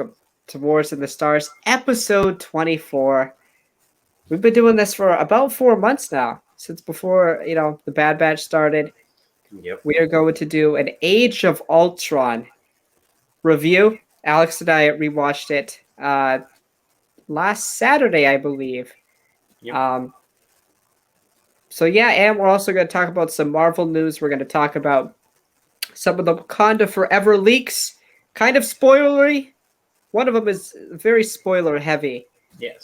welcome to Wars in the Stars, episode 24. We've been doing this for about 4 months now, since before, the Bad Batch started. Yep. We are going to do an Age of Ultron review. Alex and I rewatched it last Saturday, I believe. Yep. And we're also going to talk about some Marvel news. We're going to talk about some of the Wakanda Forever leaks, kind of spoilery. One of them is very spoiler heavy. Yes.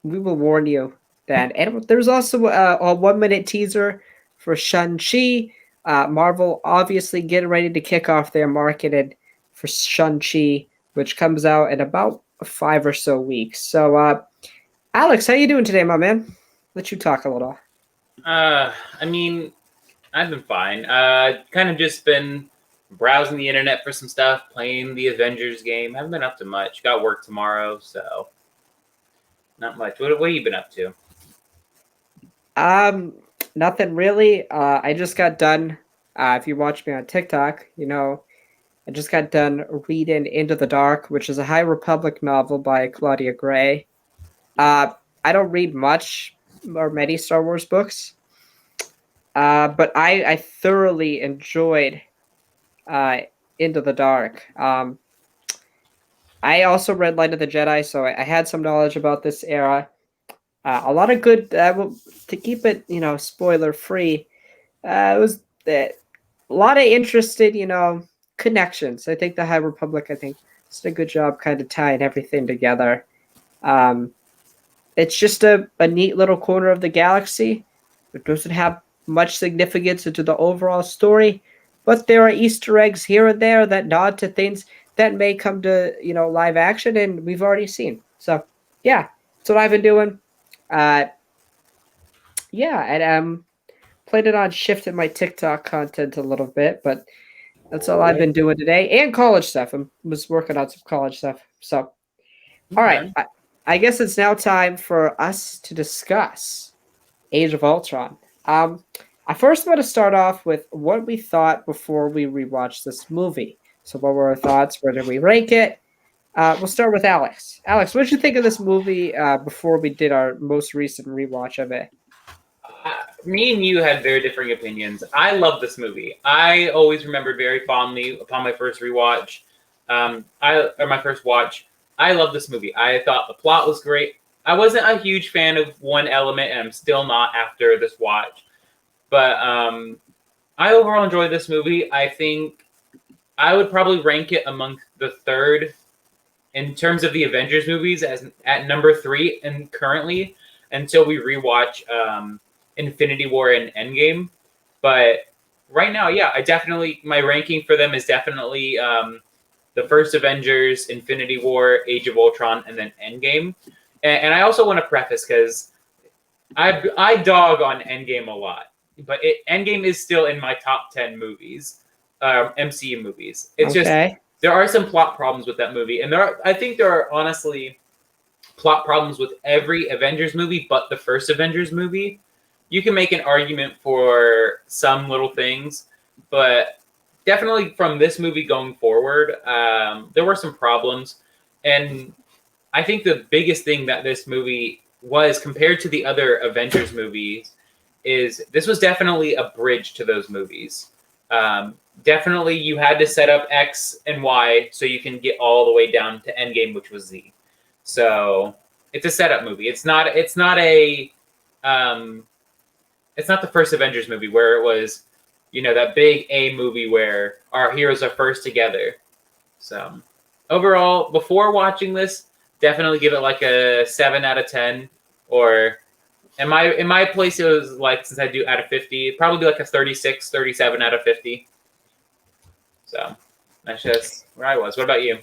We will warn you that. And there's also a 1 minute teaser for Shang-Chi. Marvel obviously getting ready to kick off their marketing for Shang-Chi, which comes out in about 5 or so weeks. So, Alex, how you doing today, my man? Let you talk a little. I've been fine. Kind of just been browsing the internet for some stuff, playing the Avengers game. Haven't been up to much. Got work tomorrow, so not much. What have you been up to? Nothing really. I just got done. If you watch me on TikTok, I just got done reading Into the Dark, which is a High Republic novel by Claudia Gray. I don't read much or many Star Wars books, but I thoroughly enjoyed Into the Dark. I also read Light of the Jedi, so I had some knowledge about this era. A lot of good. To keep it, spoiler free. It was a lot of interested, connections. I think the High Republic, did a good job kind of tying everything together. It's just a neat little corner of the galaxy. It doesn't have much significance into the overall story, but there are Easter eggs here and there that nod to things that may come to, live action, and we've already seen. So, yeah, that's what I've been doing. And played it on shifting my TikTok content a little bit, but that's all I've been doing today, and college stuff. I was working on some college stuff. So, all right, I guess it's now time for us to discuss Age of Ultron. I first want to start off with what we thought before we rewatched this movie. So, what were our thoughts? Where did we rank it? We'll start with Alex. Alex, what did you think of this movie before we did our most recent rewatch of it? Me and you had very differing opinions. I love this movie. I always remembered very fondly upon my first rewatch, my first watch. I love this movie. I thought the plot was great. I wasn't a huge fan of one element, and I'm still not after this watch. But I overall enjoyed this movie. I think I would probably rank it among the third in terms of the Avengers movies as at number 3 and currently until we rewatch Infinity War and Endgame. But right now, yeah, my ranking for them is definitely the first Avengers, Infinity War, Age of Ultron, and then Endgame. And I also want to preface, because I dog on Endgame a lot, but Endgame is still in my top 10 movies, MCU movies. It's just there are some plot problems with that movie, and I think there are honestly plot problems with every Avengers movie, but the first Avengers movie. You can make an argument for some little things, but definitely from this movie going forward, there were some problems. And I think the biggest thing that this movie was compared to the other Avengers movies is this was definitely a bridge to those movies. Definitely you had to set up X and Y so you can get all the way down to Endgame, which was Z. So it's a setup movie. It's not the first Avengers movie where it was, that big A movie where our heroes are first together. So overall, before watching this, definitely give it like a 7 out of 10. Or in my place, it was like, since I do out of 50, it'd probably be like a 36, 37 out of 50. So that's just where I was. What about you?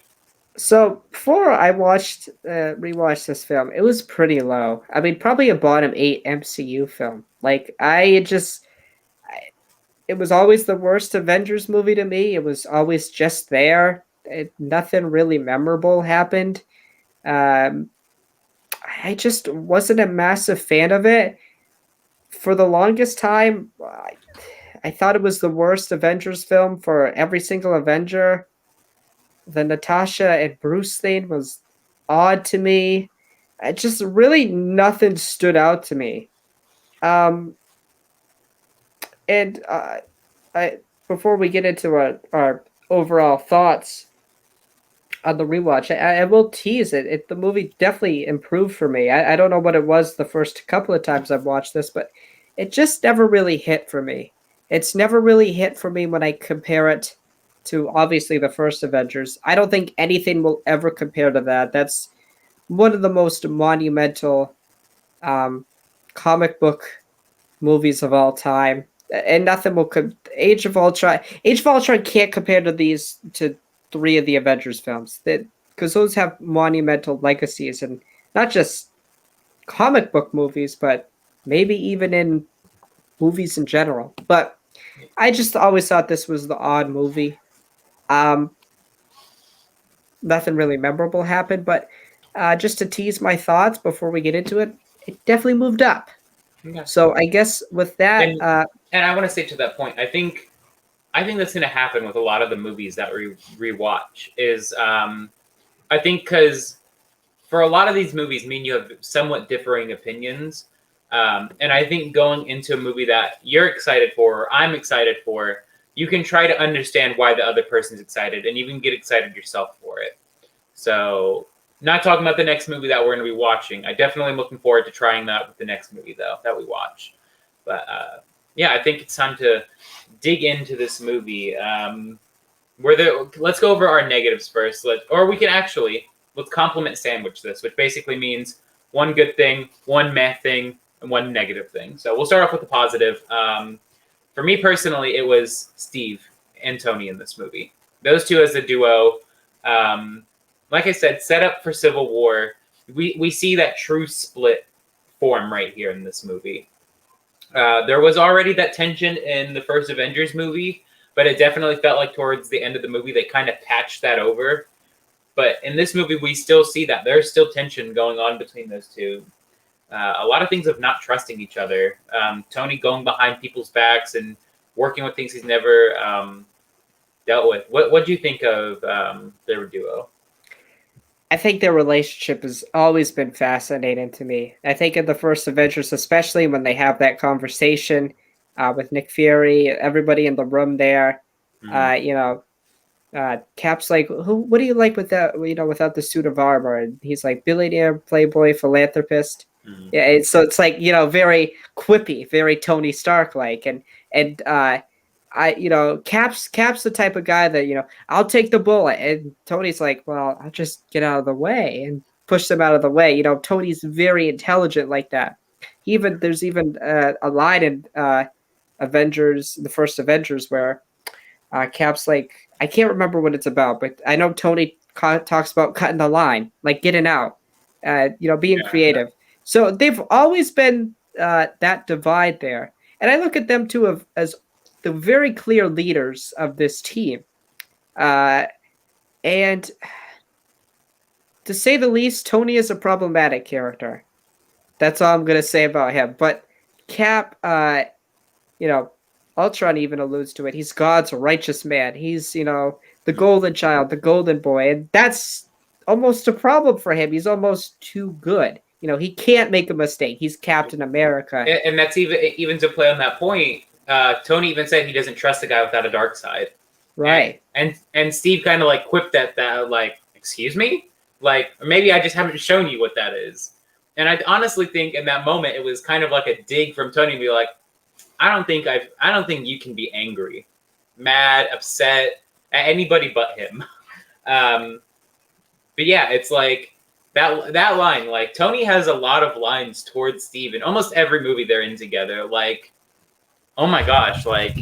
So before I rewatched this film, it was pretty low. Probably a bottom 8 MCU film. Like it was always the worst Avengers movie to me. It was always just there. Nothing really memorable happened. I just wasn't a massive fan of it. For the longest time, I thought it was the worst Avengers film for every single Avenger. the Natasha and Bruce thing was odd to me. It just really nothing stood out to me. Um, and I before we get into our overall thoughts on the rewatch, I will tease it. The movie definitely improved for me. I don't know what it was the first couple of times I've watched this, but it just never really hit for me. It's never really hit for me when I compare it to obviously the first Avengers. I don't think anything will ever compare to that. That's one of the most monumental um, comic book movies of all time, and nothing will. Age of Ultron. Age of Ultron can't compare to these to three of the Avengers films. That because those have monumental legacies, and not just comic book movies, but maybe even in movies in general. But I just always thought this was the odd movie. Um, Nothing really memorable happened, but just to tease my thoughts before we get into it, it definitely moved up. Yeah. So I guess with that, And I want to say to that point, I think that's going to happen with a lot of the movies that we rewatch. Is I think because for a lot of these movies, me and you have somewhat differing opinions, and I think going into a movie that you're excited for, or I'm excited for, you can try to understand why the other person's excited, and you can get excited yourself for it. So, not talking about the next movie that we're going to be watching. I definitely am looking forward to trying that with the next movie though that we watch. But yeah, I think it's time to dig into this movie. Let's go over our negatives first. Or we can actually let's compliment sandwich this, which basically means one good thing, one meh thing, and one negative thing. So we'll start off with the positive. For me personally, it was Steve and Tony in this movie. Those two as a duo. Like I said, set up for Civil War. We see that true split form right here in this movie. There was already that tension in the first Avengers movie, but it definitely felt like towards the end of the movie they kind of patched that over. But in this movie, we still see that there's still tension going on between those two. A lot of things of not trusting each other. Tony going behind people's backs and working with things he's never dealt with. What do you think of their duo? I think their relationship has always been fascinating to me. I think in the first Avengers, especially when they have that conversation with Nick Fury, everybody in the room there, Cap's like, "Who? What do you like without without the suit of armor?" And he's like, "Billionaire, playboy, philanthropist." Mm-hmm. Yeah, so it's like very quippy, very Tony Stark like, and Cap's the type of guy that I'll take the bullet, and Tony's like, well, I'll just get out of the way and push them out of the way. Tony's very intelligent like that. There's even a line in Avengers, the first Avengers, where Cap's like, I can't remember what it's about, but I know Tony talks about cutting the line, like getting out, being creative. So they've always been that divide there, and I look at them too as the very clear leaders of this team. And to say the least, Tony is a problematic character. That's all I'm going to say about him. But Cap, Ultron even alludes to it. He's God's righteous man. He's, the golden child, the golden boy. And that's almost a problem for him. He's almost too good. He can't make a mistake. He's Captain America. And that's even to play on that point. Tony even said he doesn't trust a guy without a dark side. Right. And Steve kind of like quipped at that, like, excuse me? Like, or maybe I just haven't shown you what that is. And I honestly think in that moment it was kind of like a dig from Tony to be like, I don't think you can be angry, mad, upset at anybody but him. But yeah, it's like that line, like Tony has a lot of lines towards Steve in almost every movie they're in together. Like, oh my gosh, like,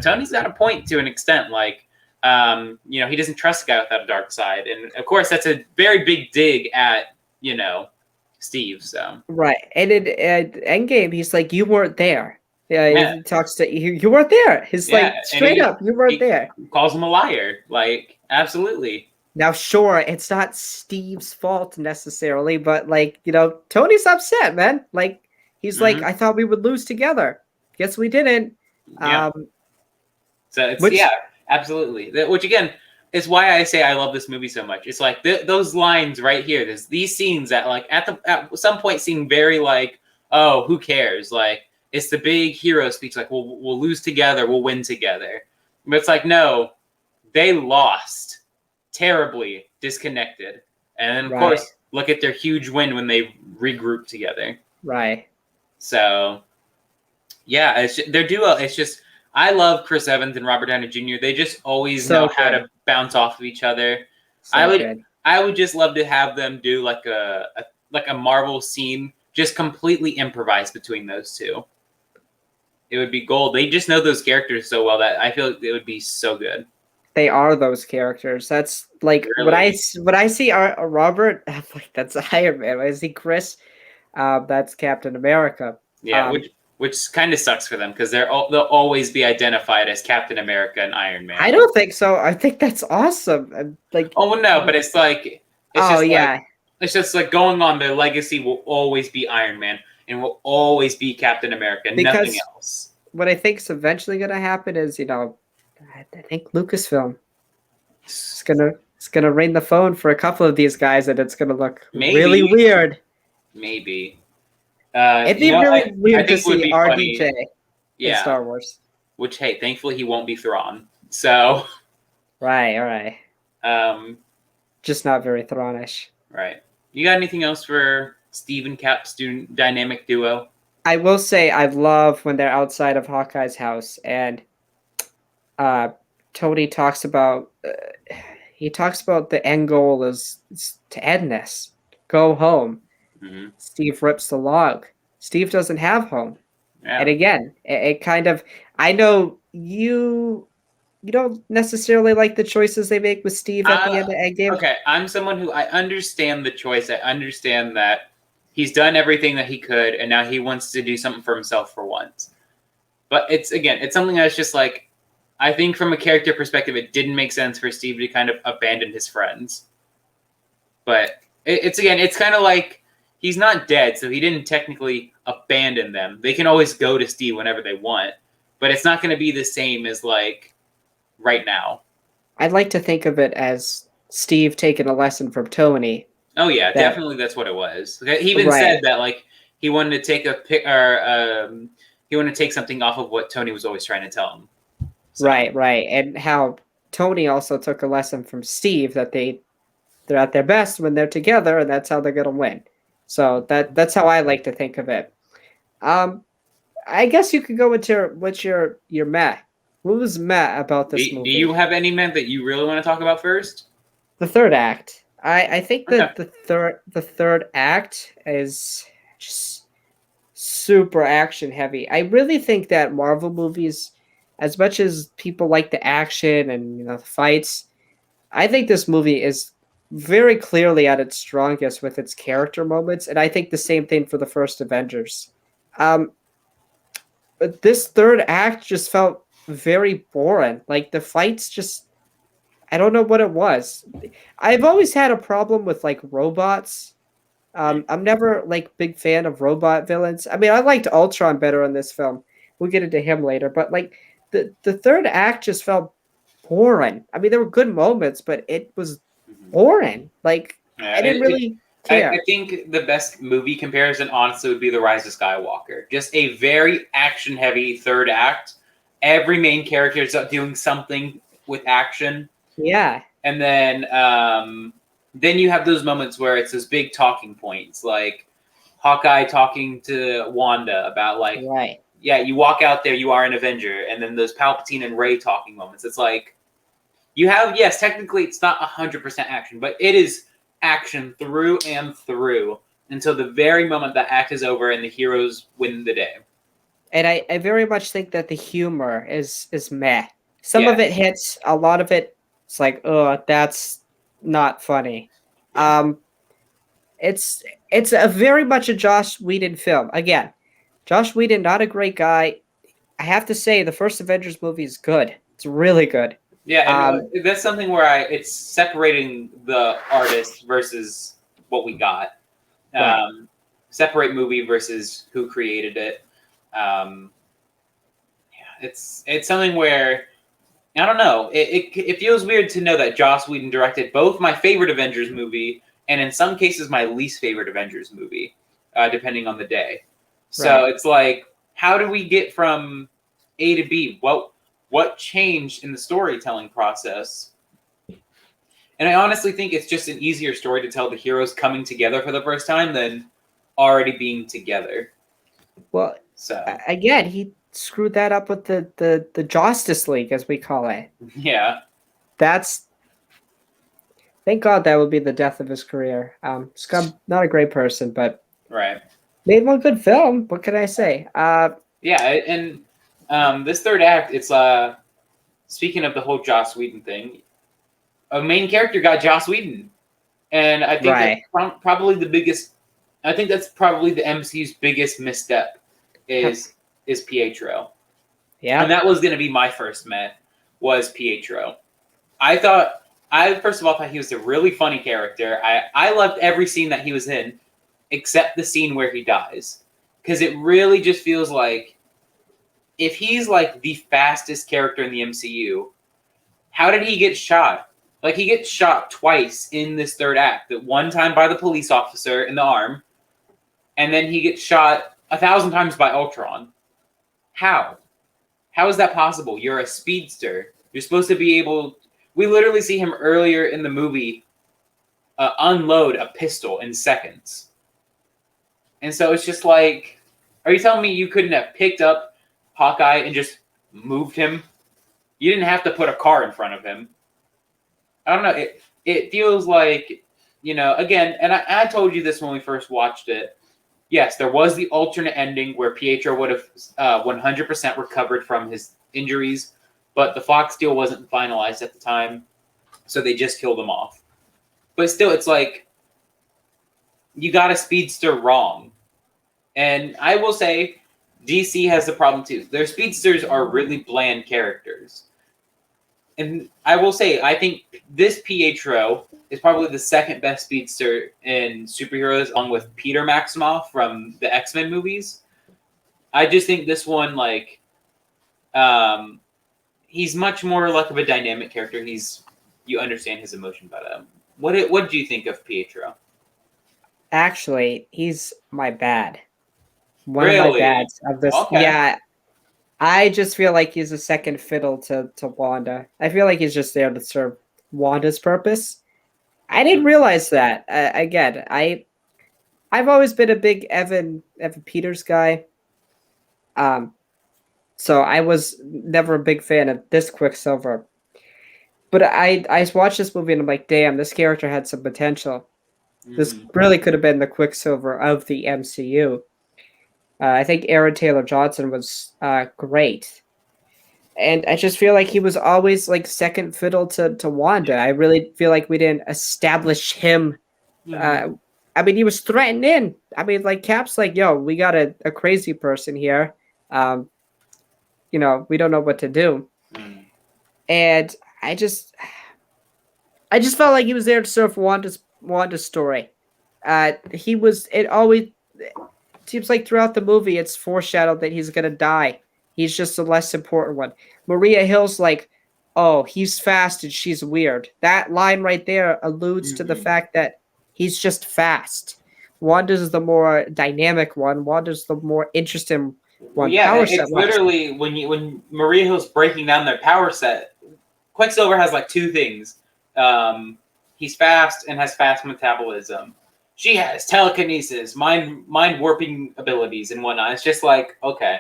Tony's got a point to an extent. Like, he doesn't trust a guy without a dark side. And of course, that's a very big dig at, Steve. So right. And in Endgame, he's like, you weren't there. Yeah. He talks to you weren't there. He's like, straight up, you weren't there. Calls him a liar. Like, absolutely. Now, sure, it's not Steve's fault necessarily, but like, Tony's upset, man. Like, he's like, I thought we would lose together. Guess we didn't. Yeah. So it's absolutely. Which again, it's why I say I love this movie so much. It's like those lines right here. There's these scenes that like at some point seem very like, oh, who cares? Like it's the big hero speech. Like we'll lose together, we'll win together. But it's like no, they lost terribly, disconnected, and then of course look at their huge win when they regroup together. Right. So yeah, their duo. It's just I love Chris Evans and Robert Downey Jr. They just always know how to bounce off of each other. I would just love to have them do like a Marvel scene, just completely improvised between those two. It would be gold. They just know those characters so well that I feel like it would be so good. They are those characters. That's like really? when I see Robert, I'm like, that's Iron Man. When I see Chris, that's Captain America. Yeah, which kind of sucks for them because they'll always be identified as Captain America and Iron Man. I don't think so. I think that's awesome. Like, oh no, but it's like it's just like going on. Their legacy will always be Iron Man and will always be Captain America. Nothing else. What I think is eventually going to happen is, I think Lucasfilm is gonna ring the phone for a couple of these guys, and it's gonna look really weird. Maybe. It'd be really weird to see RDJ in Star Wars. Which, hey, thankfully he won't be Thrawn. So. Right. Just not very Thrawnish. Right. You got anything else for Steve and Cap student dynamic duo? I will say I love when they're outside of Hawkeye's house and Tony talks about the end goal is to end this. Go home. Mm-hmm. Steve rips the log. Steve doesn't have home. Yeah. And again, it kind of, I know you don't necessarily like the choices they make with Steve at the end of Endgame. Okay, I'm someone who I understand the choice. I understand that he's done everything that he could, and now he wants to do something for himself for once. But it's something that's just like, I think from a character perspective, it didn't make sense for Steve to kind of abandon his friends. But it's kind of like he's not dead, so he didn't technically abandon them. They can always go to Steve whenever they want, but it's not going to be the same as like right now. I'd like to think of it as Steve taking a lesson from Tony. Oh yeah, definitely that's what it was. He even said that like he wanted to take he wanted to take something off of what Tony was always trying to tell him. So. Right. And how Tony also took a lesson from Steve that they're at their best when they're together, and that's how they're going to win. So that's how I like to think of it. I guess you could go into what's your meh. What was meh about this movie? Do you have any meh that you really want to talk about first? The third act. I think that the third act is just super action heavy. I really think that Marvel movies, as much as people like the action and the fights, I think this movie is very clearly at its strongest with its character moments, and I think the same thing for the first Avengers. But this third act just felt very boring. Like the fights just, I don't know what it was. I've always had a problem with like robots. I'm never like big fan of robot villains. I mean, I liked Ultron better in this film. We'll get into him later, but like the third act just felt boring. I mean, there were good moments, but it was boring. Like I didn't really care. I think the best movie comparison, honestly, would be The Rise of Skywalker. Just a very action-heavy third act. Every main character is doing something with action. Yeah. And then you have those moments where it's those big talking points, like Hawkeye talking to Wanda about like, yeah, you walk out there, you are an Avenger. And then those Palpatine and Rey talking moments. It's like, you have, yes, technically it's not 100% action, but it is action through and through until the very moment that act is over and the heroes win the day. And I very much think that the humor is meh. Some of it hits, a lot of it, it's like, oh, that's not funny. It's a very much a Joss Whedon film. Again, Joss Whedon, not a great guy. I have to say, the first Avengers movie is good. It's really good. Yeah, and that's something where it's separating the artist versus what we got. Separate movie versus who created it. It's something where I don't know. It feels weird to know that Joss Whedon directed both my favorite Avengers movie and in some cases my least favorite Avengers movie, depending on the day. So Right. it's like, how do we get from A to B? What changed in the storytelling process? And I honestly think it's just an easier story to tell the heroes coming together for the first time than already being together. Well, So again, he screwed that up with the Justice League, as we call it. yeah, That's thank God that would be the death of his career. Scum, not a great person, but right. made one good film. What can I say? Yeah, and this third act, it's speaking of the whole Joss Whedon thing, a main character got Joss Whedon, and I think that's Right. probably the biggest. I think that's probably the MCU's biggest misstep is Pietro, and Yeah. that was going to be my first met was Pietro. I first of all thought he was a really funny character. I loved every scene that he was in, except the scene where he dies, because it really just feels like if he's like the fastest character in the MCU, how did he get shot? Like he gets shot twice in this third act. That one time by the police officer in the arm, and then he gets shot 1,000 times by Ultron. How? How is that possible? You're a speedster. You're supposed to be able. We literally see him earlier in the movie unload a pistol in seconds, and so it's just like, are you telling me you couldn't have picked up Hawkeye and just moved him? You didn't have to put a car in front of him. I don't know. It feels like, again, and I told you this when we first watched it. Yes, there was the alternate ending where Pietro would have 100% recovered from his injuries, but the Fox deal wasn't finalized at the time, so they just killed him off. But still, it's like, you got a speedster wrong. And I will say, DC has the problem too. Their speedsters are really bland characters. And I will say, I think this Pietro is probably the second best speedster in superheroes, along with Peter Maximoff from the X-Men movies. I just think this one, like, he's much more like of a dynamic character. You understand his emotion about him. What do you think of Pietro? Actually, he's my bad. One of my Really? bads of this. Okay. Yeah, I just feel like he's a second fiddle to Wanda. I feel like he's just there to serve Wanda's purpose. I didn't realize that. Again, I've always been a big Evan Peters guy. Um, so I was never a big fan of this Quicksilver. But I watched this movie and I'm like, damn, this character had some potential. This Mhm. really could have been the Quicksilver of the MCU. I think Aaron Taylor Johnson was great. And I just feel like he was always like second fiddle to Wanda. I really feel like we didn't establish him. Mhm. Uh, I mean, he was threatened in. I mean, like Cap's like, yo, we got a crazy person here. Um, we don't know what to do. Mhm. And I just felt like he was there to serve Wanda's story. He was. It always seems like throughout the movie, it's foreshadowed that he's gonna die. He's just the less important one. Maria Hill's like, oh, he's fast and she's weird. That line right there alludes to the Mhm. fact that he's just fast. Wanda's the more dynamic one. Wanda's the more interesting Well, one. yeah, Power set it's wise. literally when Maria Hill's breaking down their power set. Quicksilver has like two things. He's fast and has fast metabolism. She has telekinesis, mind warping abilities, and whatnot. It's just like, okay.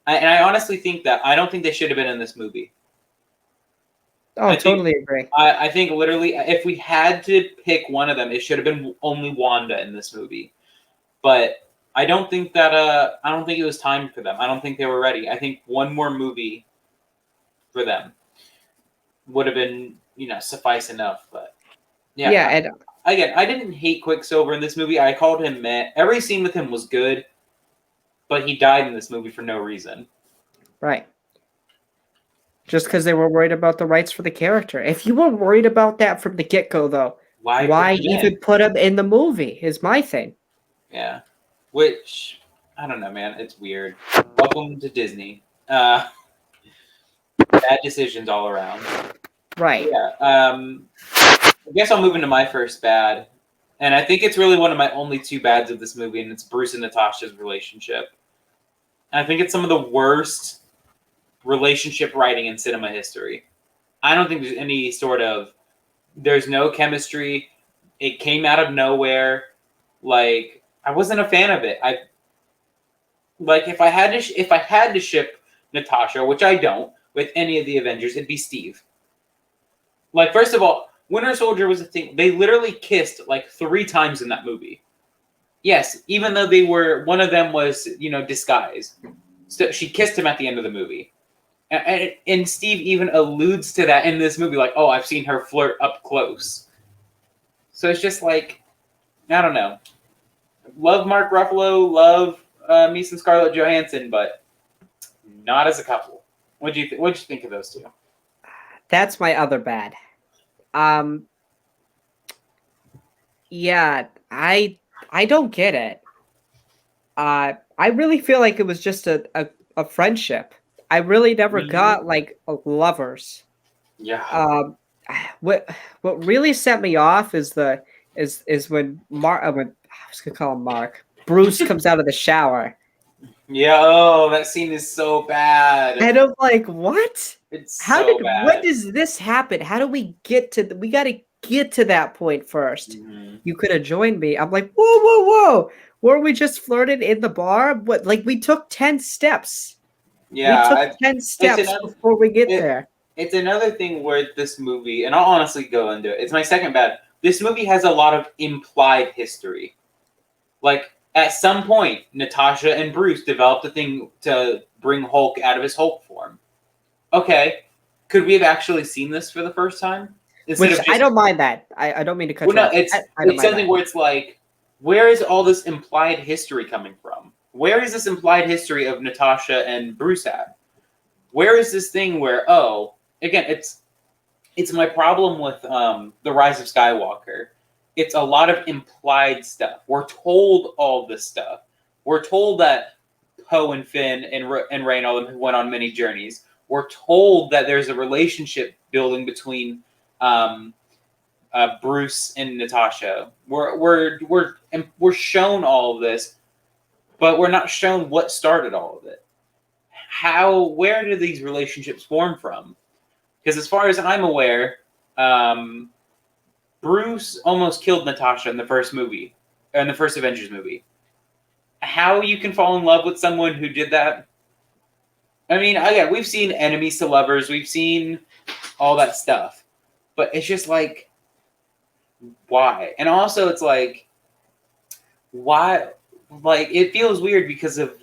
And I honestly think that I don't think they should have been in this movie. Oh, I think totally agree. I think literally, if we had to pick one of them, it should have been only Wanda in this movie. But I don't think it was time for them. I don't think they were ready. I think one more movie for them would have been, suffice enough. But Yeah, yeah, and again, I didn't hate Quicksilver in this movie. I called him meh. Every scene with him was good, but he died in this movie for no reason. right. Just because they were worried about the rights for the character. If you were worried about that from the get go, though, Why put why him in? even put him in the movie? Is my thing. Yeah, which I don't know, man. It's weird. Welcome to Disney. Uh, Bad decisions all around. Right. Yeah. I guess I'll move into my first bad. And I think it's really one of my only two bads of this movie, and it's Bruce and Natasha's relationship. And I think it's some of the worst relationship writing in cinema history. I don't think there's any sort of there's no chemistry. It came out of nowhere. Like I wasn't a fan of it. I like if I had to ship Natasha, which I don't, with any of the Avengers, it'd be Steve. Like first of all, Winter Soldier was a thing. They literally kissed like 3 times in that movie. Yes, even though they were one of them was disguise. So she kissed him at the end of the movie. And Steve even alludes to that in this movie, like, oh, I've seen her flirt up close. So it's just like, I don't know. Love Mark Ruffalo, love me some Scarlett Johansson, but not as a couple. What'd you think of those two? That's my other bad. Yeah, I don't get it. I really feel like it was just a friendship. I really never got like lovers. Yeah. What really set me off is when when I was gonna call him Mark. Bruce comes out of the shower. Yeah, oh, that scene is so bad. And I'm like, what? It's How so did bad. when does this happen? How do we get to we gotta get to that point first. Mhm. You could have joined me. I'm like, whoa. Were we just flirted in the bar? What like we took 10 steps. Yeah, We took 10 steps before we get there. It's another thing where this movie, and I'll honestly go into it. It's my second bad. This movie has a lot of implied history. Like, at some point, Natasha and Bruce developed a thing to bring Hulk out of his Hulk form. Okay, could we have actually seen this for the first time? Which I don't mind that. I don't mean to cut you off. It's something where it's like, where is all this implied history coming from? Where is this implied history of Natasha and Bruce at? Where is this thing where, again, it's my problem with The Rise of Skywalker. It's a lot of implied stuff. We're told all this stuff. We're told that Poe and Finn and Rey and all them went on many journeys. We're told that there's a relationship building between Bruce and Natasha. We're shown all of this, but we're not shown what started all of it. Where do these relationships form from? Because as far as I'm aware, Bruce almost killed Natasha in the first movie, in the first Avengers movie. How you can fall in love with someone who did that? I mean, again, we've seen enemies to lovers, we've seen all that stuff, but it's just like, why? And also, it's like, why? Like, it feels weird because of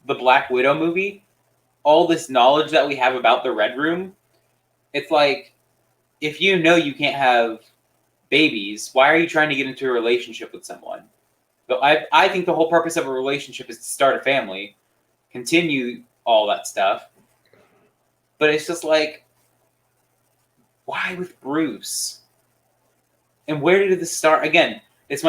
the Black Widow movie. All this knowledge that we have about the Red Room, it's like, if you know you can't have babies, why are you trying to get into a relationship with someone? But I think the whole purpose of a relationship is to start a family, continue all that stuff. But it's just like, why with Bruce? And where did this start? Again, it's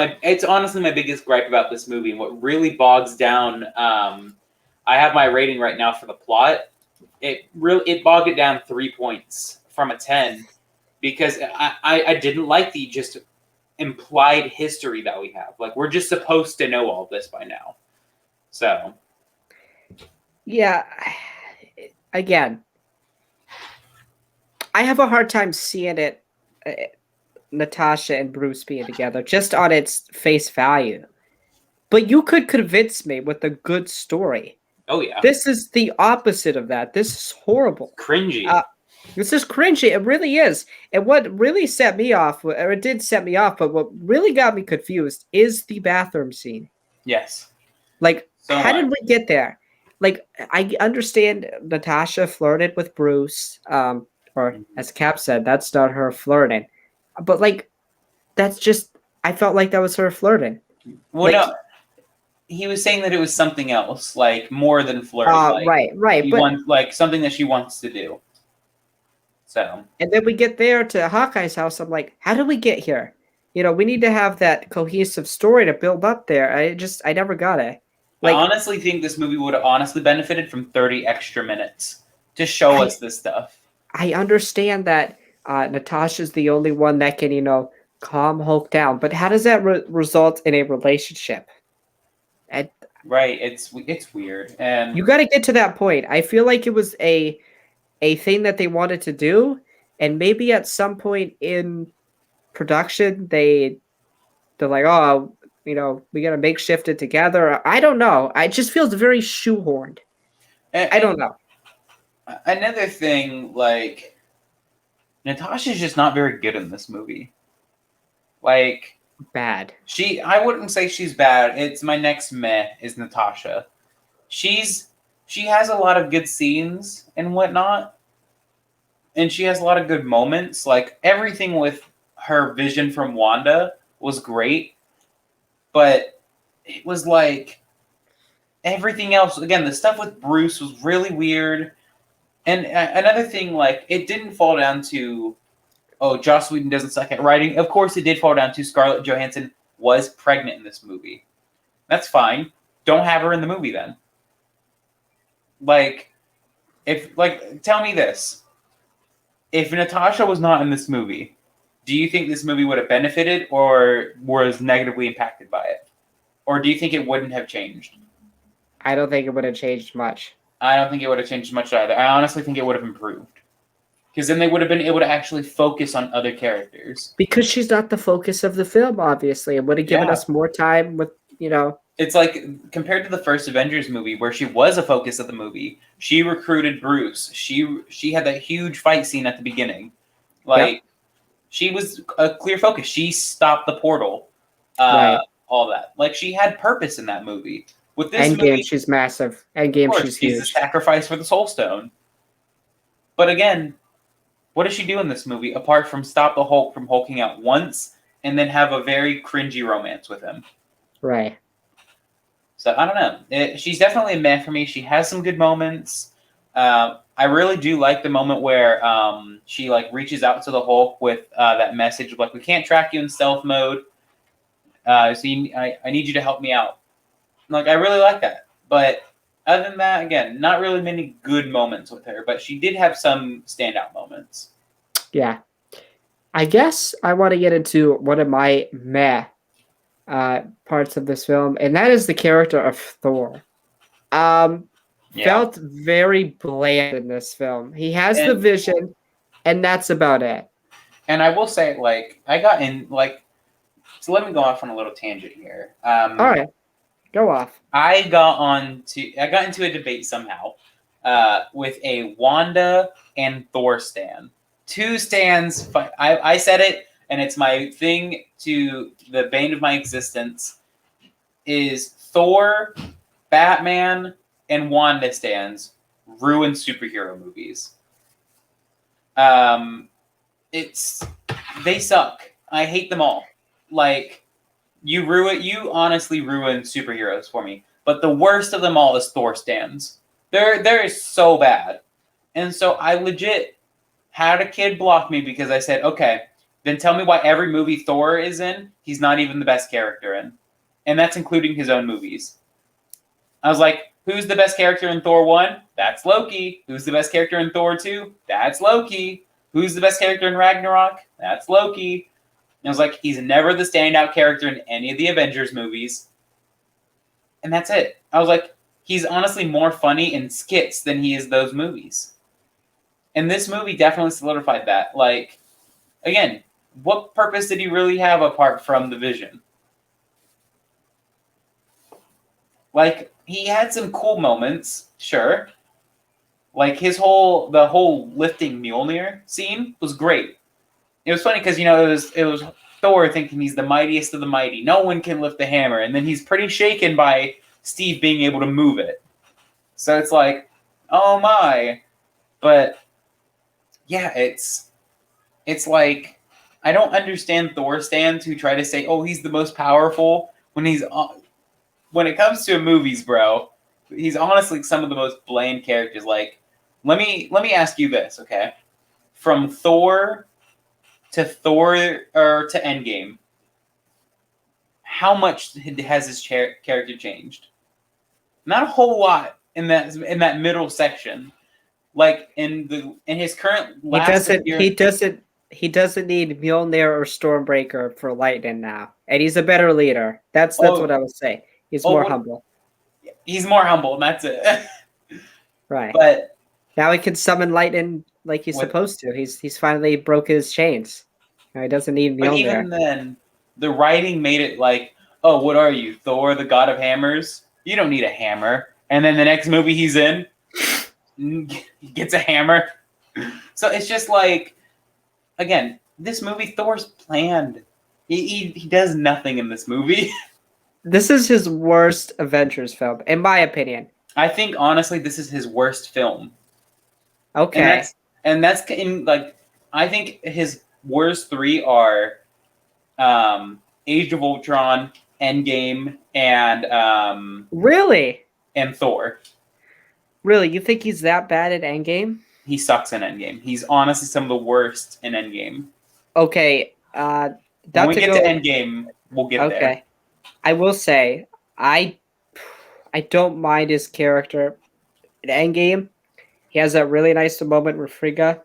honestly my biggest gripe about this movie, and what really bogs down. I have my rating right now for the plot. It bogged it down 3 points from a 10 because I didn't like the just implied history that we have. Like, we're just supposed to know all this by now. So, yeah, again, I have a hard time seeing it. Natasha and Bruce being together just on its face value. But you could convince me with a good story. oh yeah, This is the opposite of that. This is horrible. cringy. This is cringy. It really is. And what really set me off, or it did set me off, but what really got me confused is the bathroom scene. Yes. Like, how did we get there? Like, I understand Natasha flirted with Bruce, or as Cap said, that's not her flirting. But, like, that's just, I felt like that was her flirting. Well, like, no, he was saying that it was something else, like more than flirting. Right. But wants, like something that she wants to do. So. And then we get there to Hawkeye's house. I'm like, how did we get here? We need to have that cohesive story to build up there. I never got it. Like, I honestly think this movie would have honestly benefited from 30 extra minutes to show us this stuff. I understand that Natasha's the only one that can, calm Hulk down, but how does that result in a relationship? And Right? It's weird, and you got to get to that point. I feel like it was a thing that they wanted to do, and maybe at some point in production they're like, oh, we got to makeshift it together. I don't know. It just feels very shoehorned. I don't and know. another thing, like Natasha's just not very good in this movie. Like Bad. I wouldn't say she's bad. It's my next meh is Natasha. She has a lot of good scenes and whatnot, and she has a lot of good moments. Like everything with her vision from Wanda was great, but it was like everything else. Again, the stuff with Bruce was really weird. And another thing, like it didn't fall down to Joss Whedon doesn't suck at writing. Of course, it did fall down to Scarlett Johansson was pregnant in this movie. That's fine. Don't have her in the movie then. Tell me this. If Natasha was not in this movie, do you think this movie would have benefited or was negatively impacted by it? Or do you think it wouldn't have changed? I don't think it would have changed much. I don't think it would have changed much either. I honestly think it would have improved. Because then they would have been able to actually focus on other characters. Because she's not the focus of the film, obviously. It would have given us more time with, It's like, compared to the first Avengers movie, where she was a focus of the movie, she recruited Bruce. She had that huge fight scene at the beginning. She was a clear focus. She stopped the portal. Right. All that. Like, she had purpose in that movie. With this Endgame, movie, she's massive. Endgame, she's huge. She's a sacrifice for the Soul Stone. But again, what does she do in this movie apart from stop the Hulk from hulking out once and then have a very cringy romance with him? Right. So I don't know. She's definitely a meh for me. She has some good moments. I really do like the moment where she reaches out to the Hulk with that message of we can't track you in stealth mode. I need you to help me out. I really like that. But other than that, again, not really many good moments with her. But she did have some standout moments. Yeah. I guess I want to get into one of my meh parts of this film, and that is the character of Thor. Felt very bland in this film. He has the vision, and that's about it. And I will say, I got in, so let me go off on a little tangent here. All right, go off. I got into a debate somehow with a Wanda and Thor stan. Two stans. I said it, and it's my thing to the bane of my existence. Is Thor, Batman, and Wanda stans ruin superhero movies? They suck. I hate them all. You honestly ruin superheroes for me. But the worst of them all is Thor stans. They're so bad. And so I legit had a kid block me because I said, okay, then tell me why every movie Thor is in, he's not even the best character in. And that's including his own movies. I was like, who's the best character in Thor 1? That's Loki. Who's the best character in Thor 2? That's Loki. Who's the best character in Ragnarok? That's Loki. And I was like, he's never the standout character in any of the Avengers movies. And that's it. I was like, he's honestly more funny in skits than he is those movies. And this movie definitely solidified that. Again, what purpose did he really have apart from the vision? He had some cool moments, sure. The whole lifting Mjolnir scene was great. It was funny because, it was Thor thinking he's the mightiest of the mighty. No one can lift the hammer. And then he's pretty shaken by Steve being able to move it. So it's like, oh my. But yeah, it's like, I don't understand Thor stans who try to say, oh, he's the most powerful when it comes to movies, bro, he's honestly some of the most bland characters. Let me ask you this, okay? From Thor to Endgame, how much has his character changed? Not a whole lot in that middle section. like in his current He last doesn't. He appearance. doesn't. He doesn't need Mjolnir or Stormbreaker for Lightning now, and he's a better leader. That's what I would say. He's more humble. He's more humble, and that's it. Right. But now he can summon lightning like he's supposed to. He's finally broke his chains. Now he doesn't need Mjolnir. But even then, the writing made it like, oh, what are you, Thor, the god of hammers? You don't need a hammer. And then the next movie he's in, he gets a hammer. So it's just like, again, this movie, Thor's planned. He does nothing in this movie. This is his worst Avengers film, in my opinion. I think, honestly, this is his worst film. Okay. And that's in, like, I think his worst three are Age of Ultron, Endgame, and really? And Thor. Really? You think he's that bad at Endgame? He sucks in Endgame. He's honestly some of the worst in Endgame. Okay. When we get to Endgame, we'll get there. Okay. I will say, I don't mind his character in Endgame. He has a really nice moment with Frigga.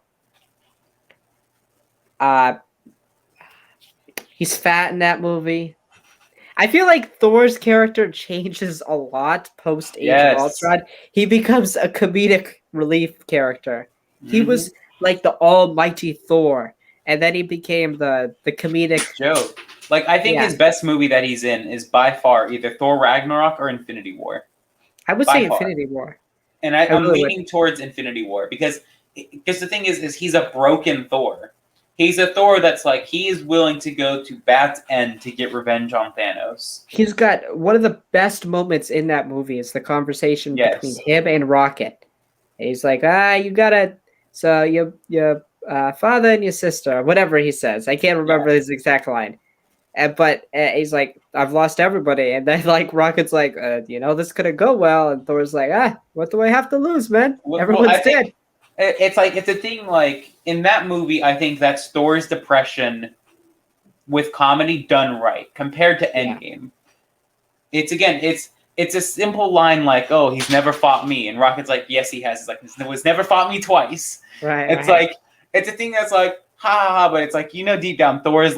He's fat in that movie. I feel like Thor's character changes a lot post Age of Ultron. He becomes a comedic relief character. He was like the almighty Thor, and then he became the comedic joke. Like, I think his best movie that he's in is by far either Thor Ragnarok or Infinity War. I would say Infinity War. And I'm leaning towards Infinity War because the thing is he's a broken Thor. He's a Thor that's like, he is willing to go to bat's end to get revenge on Thanos. He's got one of the best moments in that movie is the conversation between him and Rocket. And he's like, you gotta, so your father and your sister, whatever he says. I can't remember his exact line. But he's like, I've lost everybody. And then like Rocket's like, this couldn't go well. And Thor's like, what do I have to lose, man? Everyone's dead. It's a thing like in that movie, I think that's Thor's depression with comedy done right compared to Endgame. It's a simple line like, oh, he's never fought me. And Rocket's like, yes, he has. It's like, he was never fought me twice. Right. It's like, it's a thing that's like, ha ha ha, but it's like, deep down, Thor is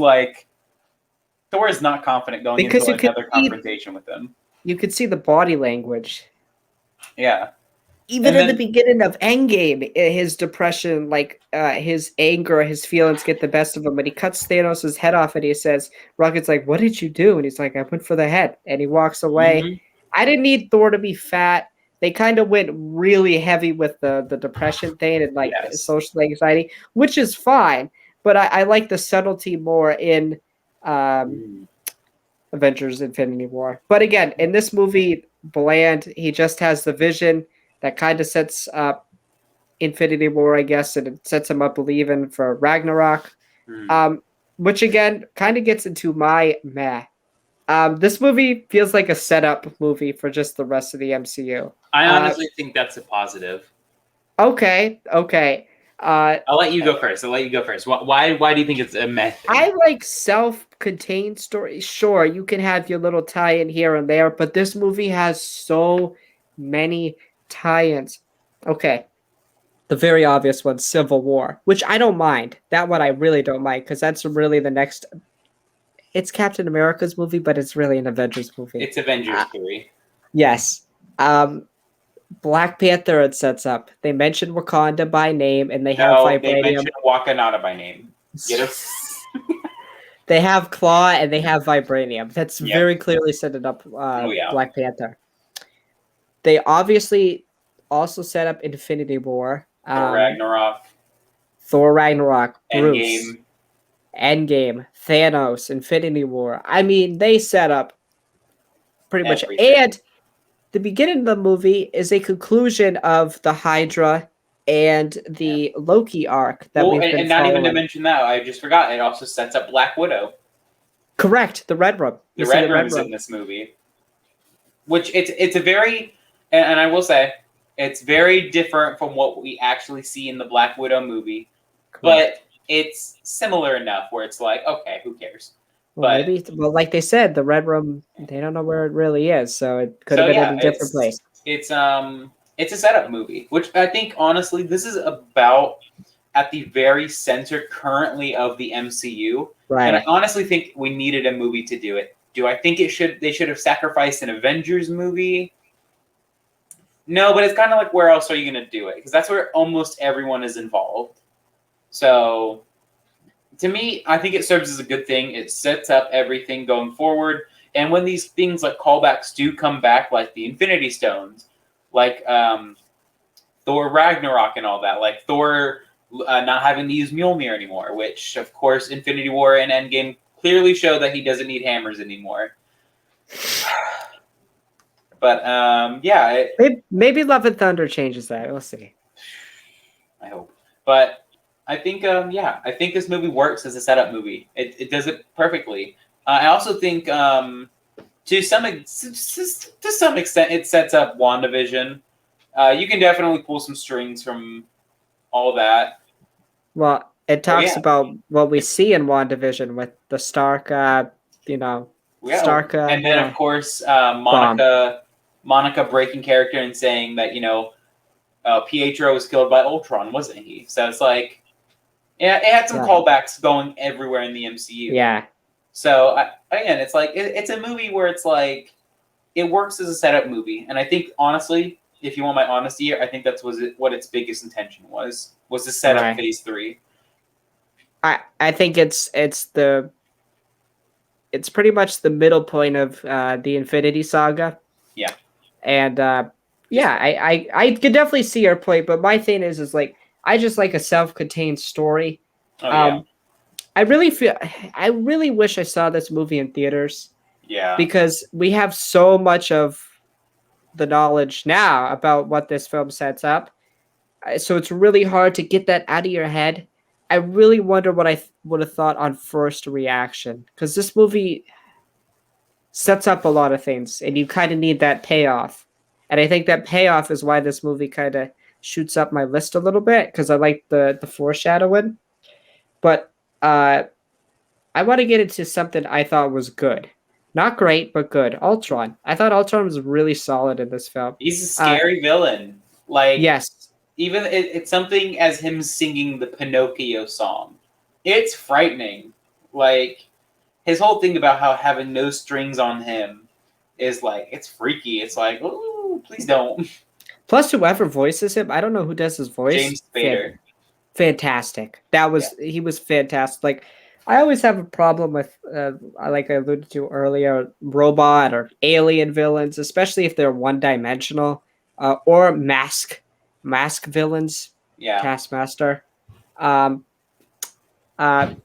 not confident going into another confrontation with him. You could see the body language. Yeah. Even in the beginning of Endgame, his depression, like his anger, his feelings get the best of him. And he cuts Thanos' head off and he says, Rocket's like, what did you do? And he's like, I went for the head. And he walks away. Mm-hmm. I didn't need Thor to be fat. They kind of went really heavy with the depression thing and like social anxiety, which is fine. But I like the subtlety more in Avengers Infinity War. But again, in this movie, bland, he just has the vision that kind of sets up Infinity War, I guess, and it sets him up believing for Ragnarok, which again kind of gets into my meh. This movie feels like a setup movie for just the rest of the MCU. I honestly think that's a positive. Okay. I'll let you go first. Why do you think it's a meh? I like self-contained stories. Sure, you can have your little tie-in here and there, but this movie has so many tie-ins. Okay. The very obvious one, Civil War, which I don't mind. That one I really don't mind because that's really the next. It's Captain America's movie, but it's really an Avengers movie. It's Avengers 3. Yes. Black Panther it sets up. They mention Wakanda by name, and they have vibranium. They mention Wakanda by name. Get it? They have Claw, and they have vibranium. That's very clearly set it up. Black Panther. They obviously also set up Infinity War. Thor Ragnarok. Bruce. Endgame. Thanos. Infinity War. I mean, they set up pretty much. And the beginning of the movie is a conclusion of the Hydra and the Loki arc that we've been following. Not even to mention that, I just forgot, it also sets up Black Widow. Correct, the Red Room. The Red Room is in this movie. Which it's a very, and I will say, it's very different from what we actually see in the Black Widow movie. Correct. But it's similar enough where it's like, okay, who cares? Well, like they said, the Red Room, they don't know where it really is, so it could have been in a different place. It's It's a setup movie, which I think honestly this is about at the very center currently of the MCU. And I Right. honestly think we needed a movie to do it. Do I think they should have sacrificed an Avengers movie? No, but it's kind of like where else are you going to do it? Because that's where almost everyone is involved. So to me, I think it serves as a good thing. It sets up everything going forward. And when these things like callbacks do come back, like the Infinity Stones, like Thor Ragnarok and all that, like Thor not having to use Mjolnir anymore, which of course Infinity War and Endgame clearly show that he doesn't need hammers anymore. But yeah, Maybe Love and Thunder changes that. We'll see. I hope. But I think I think this movie works as a setup movie. It does it perfectly. I also think to some extent it sets up WandaVision. You can definitely pull some strings from all that. Well, it talks yeah. about what we see in WandaVision with the Stark, Stark, and then of course Monica breaking character and saying that Pietro was killed by Ultron, wasn't he? So it's like, yeah, it had some callbacks going everywhere in the MCU. Yeah. So again, it's like it's a movie where it's like it works as a setup movie, and I think honestly, if you want my honesty here, I think that's what its biggest intention was to set up Phase 3. I think it's pretty much the middle point of the Infinity Saga. Yeah. And I could definitely see your point, but my thing is like I just like a self-contained story. I really wish I saw this movie in theaters. Yeah. Because we have so much of the knowledge now about what this film sets up. So it's really hard to get that out of your head. I really wonder what I would have thought on first reaction, because this movie sets up a lot of things and you kind of need that payoff. And I think that payoff is why this movie kind of shoots up my list a little bit, because I like the foreshadowing. But I want to get into something I thought was good. Not great, but good. Ultron. I thought Ultron was really solid in this film. He's a scary villain. Like, yes. Even it's something as him singing the Pinocchio song. It's frightening. Like, his whole thing about how having no strings on him is like, it's freaky. It's like, oh, please don't. Plus, whoever voices him, I don't know who does his voice. James Spader. Fantastic. He was fantastic. Like, I always have a problem with, like I alluded to earlier, robot or alien villains, especially if they're one-dimensional, or mask villains. Yeah. Taskmaster. That are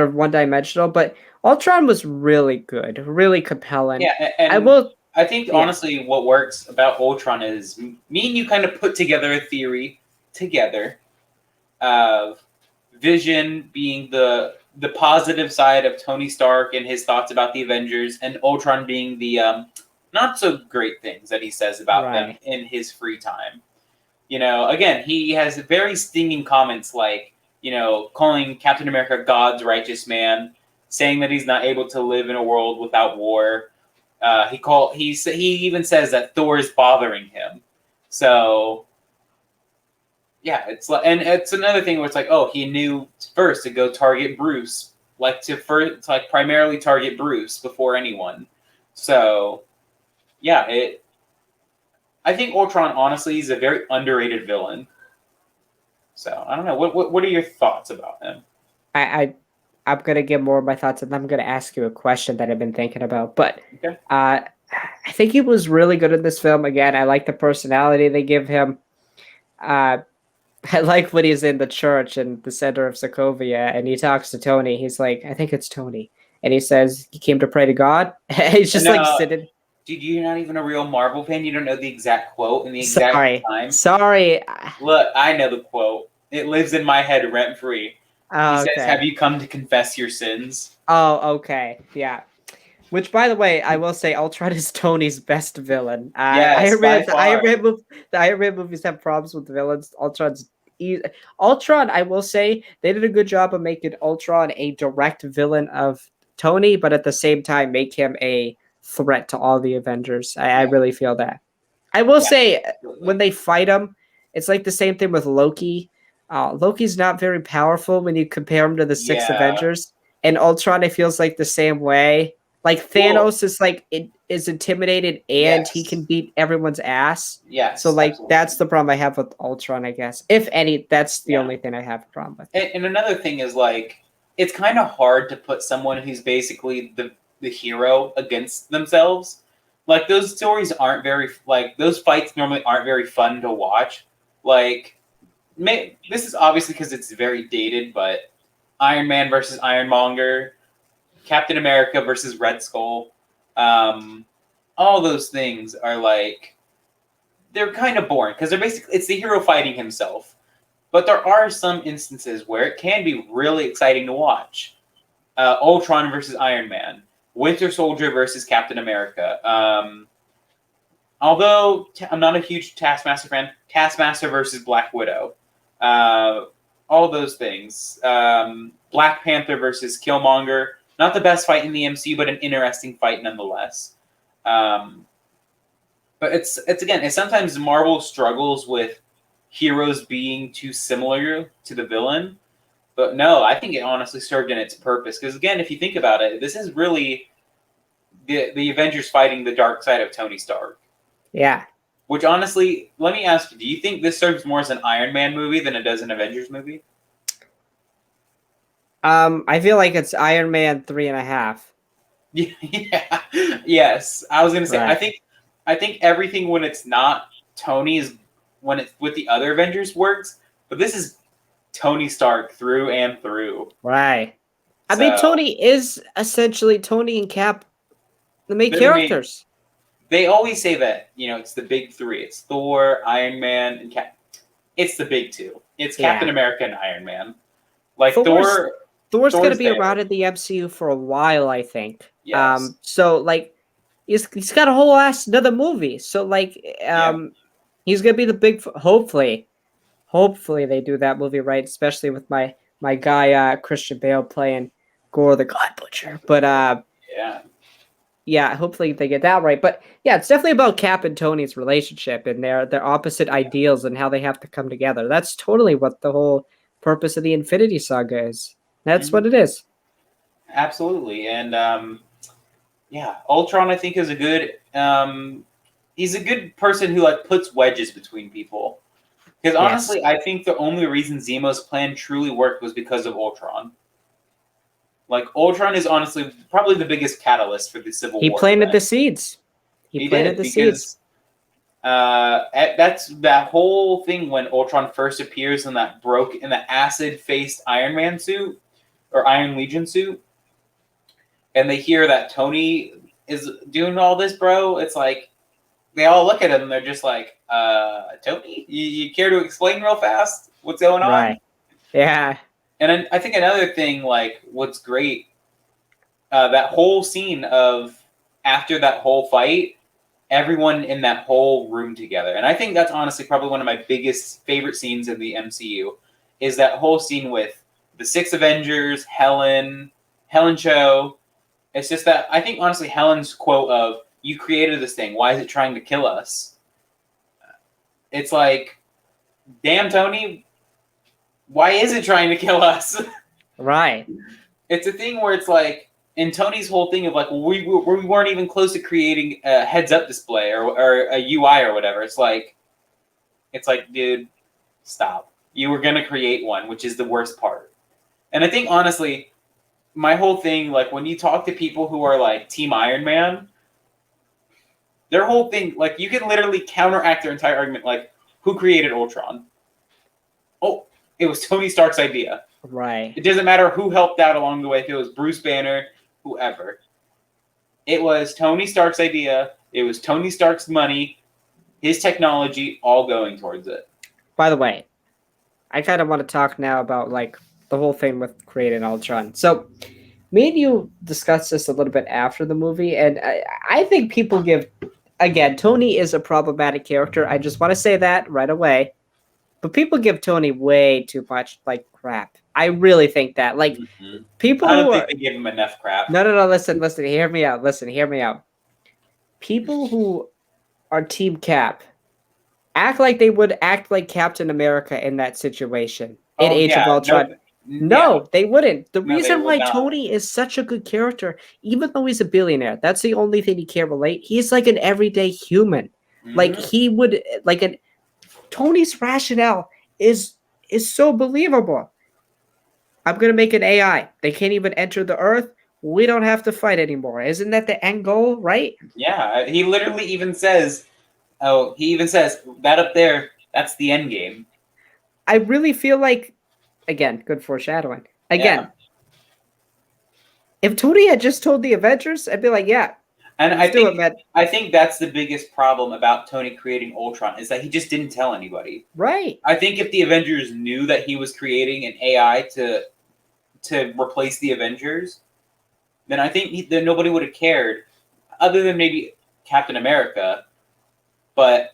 one-dimensional, but Ultron was really good, really compelling. Yeah, and I think honestly, what works about Ultron is me and you kind of put together a theory together of Vision being the positive side of Tony Stark and his thoughts about the Avengers, and Ultron being the not so great things that he says about them in his free time. Again, he has very stinging comments like, calling Captain America God's righteous man, saying that he's not able to live in a world without war. He even says that Thor is bothering him. So yeah, it's like, and it's another thing where it's like, oh, he knew first to go target Bruce, primarily target Bruce before anyone. So yeah, I think Ultron honestly is a very underrated villain. So I don't know. What are your thoughts about him? I'm gonna give more of my thoughts, and I'm gonna ask you a question that I've been thinking about. But I think he was really good in this film. Again, I like the personality they give him. I like when he's in the church in the center of Sokovia, and he talks to Tony. He's like, I think it's Tony, and he says he came to pray to God. He's just like sitting. Dude, you're not even a real Marvel fan. You don't know the exact quote and the exact time. Sorry. Look, I know the quote. It lives in my head rent free. He says, "Have you come to confess your sins?" Oh, okay, yeah. Which, by the way, I will say, Ultron is Tony's best villain. Yes, the Iron Man movies have problems with villains. Ultron, I will say, they did a good job of making Ultron a direct villain of Tony, but at the same time, make him a threat to all the Avengers. I really feel that. I will Yeah, say absolutely. when they fight him, it's like the same thing with Loki. Loki's not very powerful when you compare him to the six Yeah. Avengers, and Ultron it feels like the same way. Like Well, Thanos is like it is intimidated and he yes. can beat everyone's ass. So Yes, like that's absolutely. the problem I have with Ultron, I guess. If any, that's the Yeah. only thing I have a problem with. And another thing is like it's kind of hard to put someone who's basically the hero against themselves. Like those stories aren't very like those fights normally aren't very fun to watch. Like this is obviously because it's very dated, but Iron Man versus Ironmonger, Captain America versus Red Skull, all those things are like they're kind of boring because they're basically it's the hero fighting himself. But there are some instances where it can be really exciting to watch. Ultron versus Iron Man, Winter Soldier versus Captain America. Although I'm not a huge Taskmaster fan, Taskmaster versus Black Widow. Uh, all those things. Black Panther versus Killmonger. Not the best fight in the MCU, but an interesting fight nonetheless. But it's again, it's sometimes Marvel struggles with heroes being too similar to the villain. But no, I think it honestly served in its purpose. Because again, if you think about it, this is really the Avengers fighting the dark side of Tony Stark. Yeah. Which honestly, let me ask you, do you think this serves more as an Iron Man movie than it does an Avengers movie? I feel like it's Iron Man 3.5. Yeah. Yes. I was gonna say Right. I think everything when it's not Tony's when it's with the other Avengers works, but this is Tony Stark through and through. Right. I mean, So Tony is essentially Tony and Cap, the main they're the main. characters. They always say that it's the big three. It's Thor, Iron Man, and Cap. It's the big two. It's Captain Yeah. America and Iron Man. Like Thor's Thor's going to be there. around in the MCU for a while, I think. Yes. So like he's got a whole ass another movie. So like he's going to be the big hopefully they do that movie right, especially with my guy Christian Bale playing Gore the God Butcher. But Yeah. yeah, hopefully they get that right. But yeah, it's definitely about Cap and Tony's relationship and their opposite ideals and how they have to come together. That's totally what the whole purpose of the Infinity Saga is. That's what it is. Absolutely. And yeah, Ultron I think is a good he's a good person who like puts wedges between people. Because honestly, I think the only reason Zemo's plan truly worked was because of Ultron. Like Ultron is honestly probably the biggest catalyst for the Civil War. He planted the seeds. He planted the seeds. That's that whole thing when Ultron first appears in that acid-faced Iron Man suit or Iron Legion suit, and they hear that Tony is doing all this, bro. It's like they all look at him and they're just like, Tony, you care to explain real fast what's going on? Right. Yeah. And I think another thing, like what's great, that whole scene of after that whole fight, everyone in that whole room together. And I think that's honestly probably one of my biggest favorite scenes in the MCU is that whole scene with the six Avengers, Helen Cho. It's just that I think honestly Helen's quote of "You created this thing. Why is it trying to kill us?" It's like, damn, Tony, why is it trying to kill us? Right. It's a thing where it's like, and Tony's whole thing of like, well, we weren't even close to creating a heads-up display or a UI or whatever. It's like, dude, stop. You were gonna create one, which is the worst part. And I think honestly, my whole thing, like when you talk to people who are like Team Iron Man, their whole thing, like you can literally counteract their entire argument, like who created Ultron? Oh, it was Tony Stark's idea. Right. It doesn't matter who helped out along the way. If it was Bruce Banner, whoever. It was Tony Stark's idea. It was Tony Stark's money, his technology, all going towards it. By the way, I kind of want to talk now about like the whole thing with creating Ultron. So me and you discussed this a little bit after the movie, and I think people give, again, Tony is a problematic character. I just want to say that right away. But people give Tony way too much like crap. I really think that. Like people I don't who think are they give him enough crap. no, listen, hear me out. People who are Team Cap. Act like they would act like Captain America in that situation in Oh Age of yeah, Ultron. yeah, No, they wouldn't. The No, they reason would why not. Tony is such a good character, even though he's a billionaire, that's the only thing he can't relate. He's like an everyday human. Like Mhm. he would like an Tony's rationale is so believable. I'm gonna make an AI. They can't even enter the Earth. We don't have to fight anymore. Isn't that the end goal, right? Yeah, he literally even says, "Oh, he even says that up there. That's the end game." I really feel like, again, good foreshadowing. Again, Yeah. if Tony had just told the Avengers, I'd be like, yeah, And let's do it, man. I think that's the biggest problem about Tony creating Ultron is that he just didn't tell anybody. Right. I think if the Avengers knew that he was creating an AI to replace the Avengers, then I think then nobody would have cared, other than maybe Captain America. But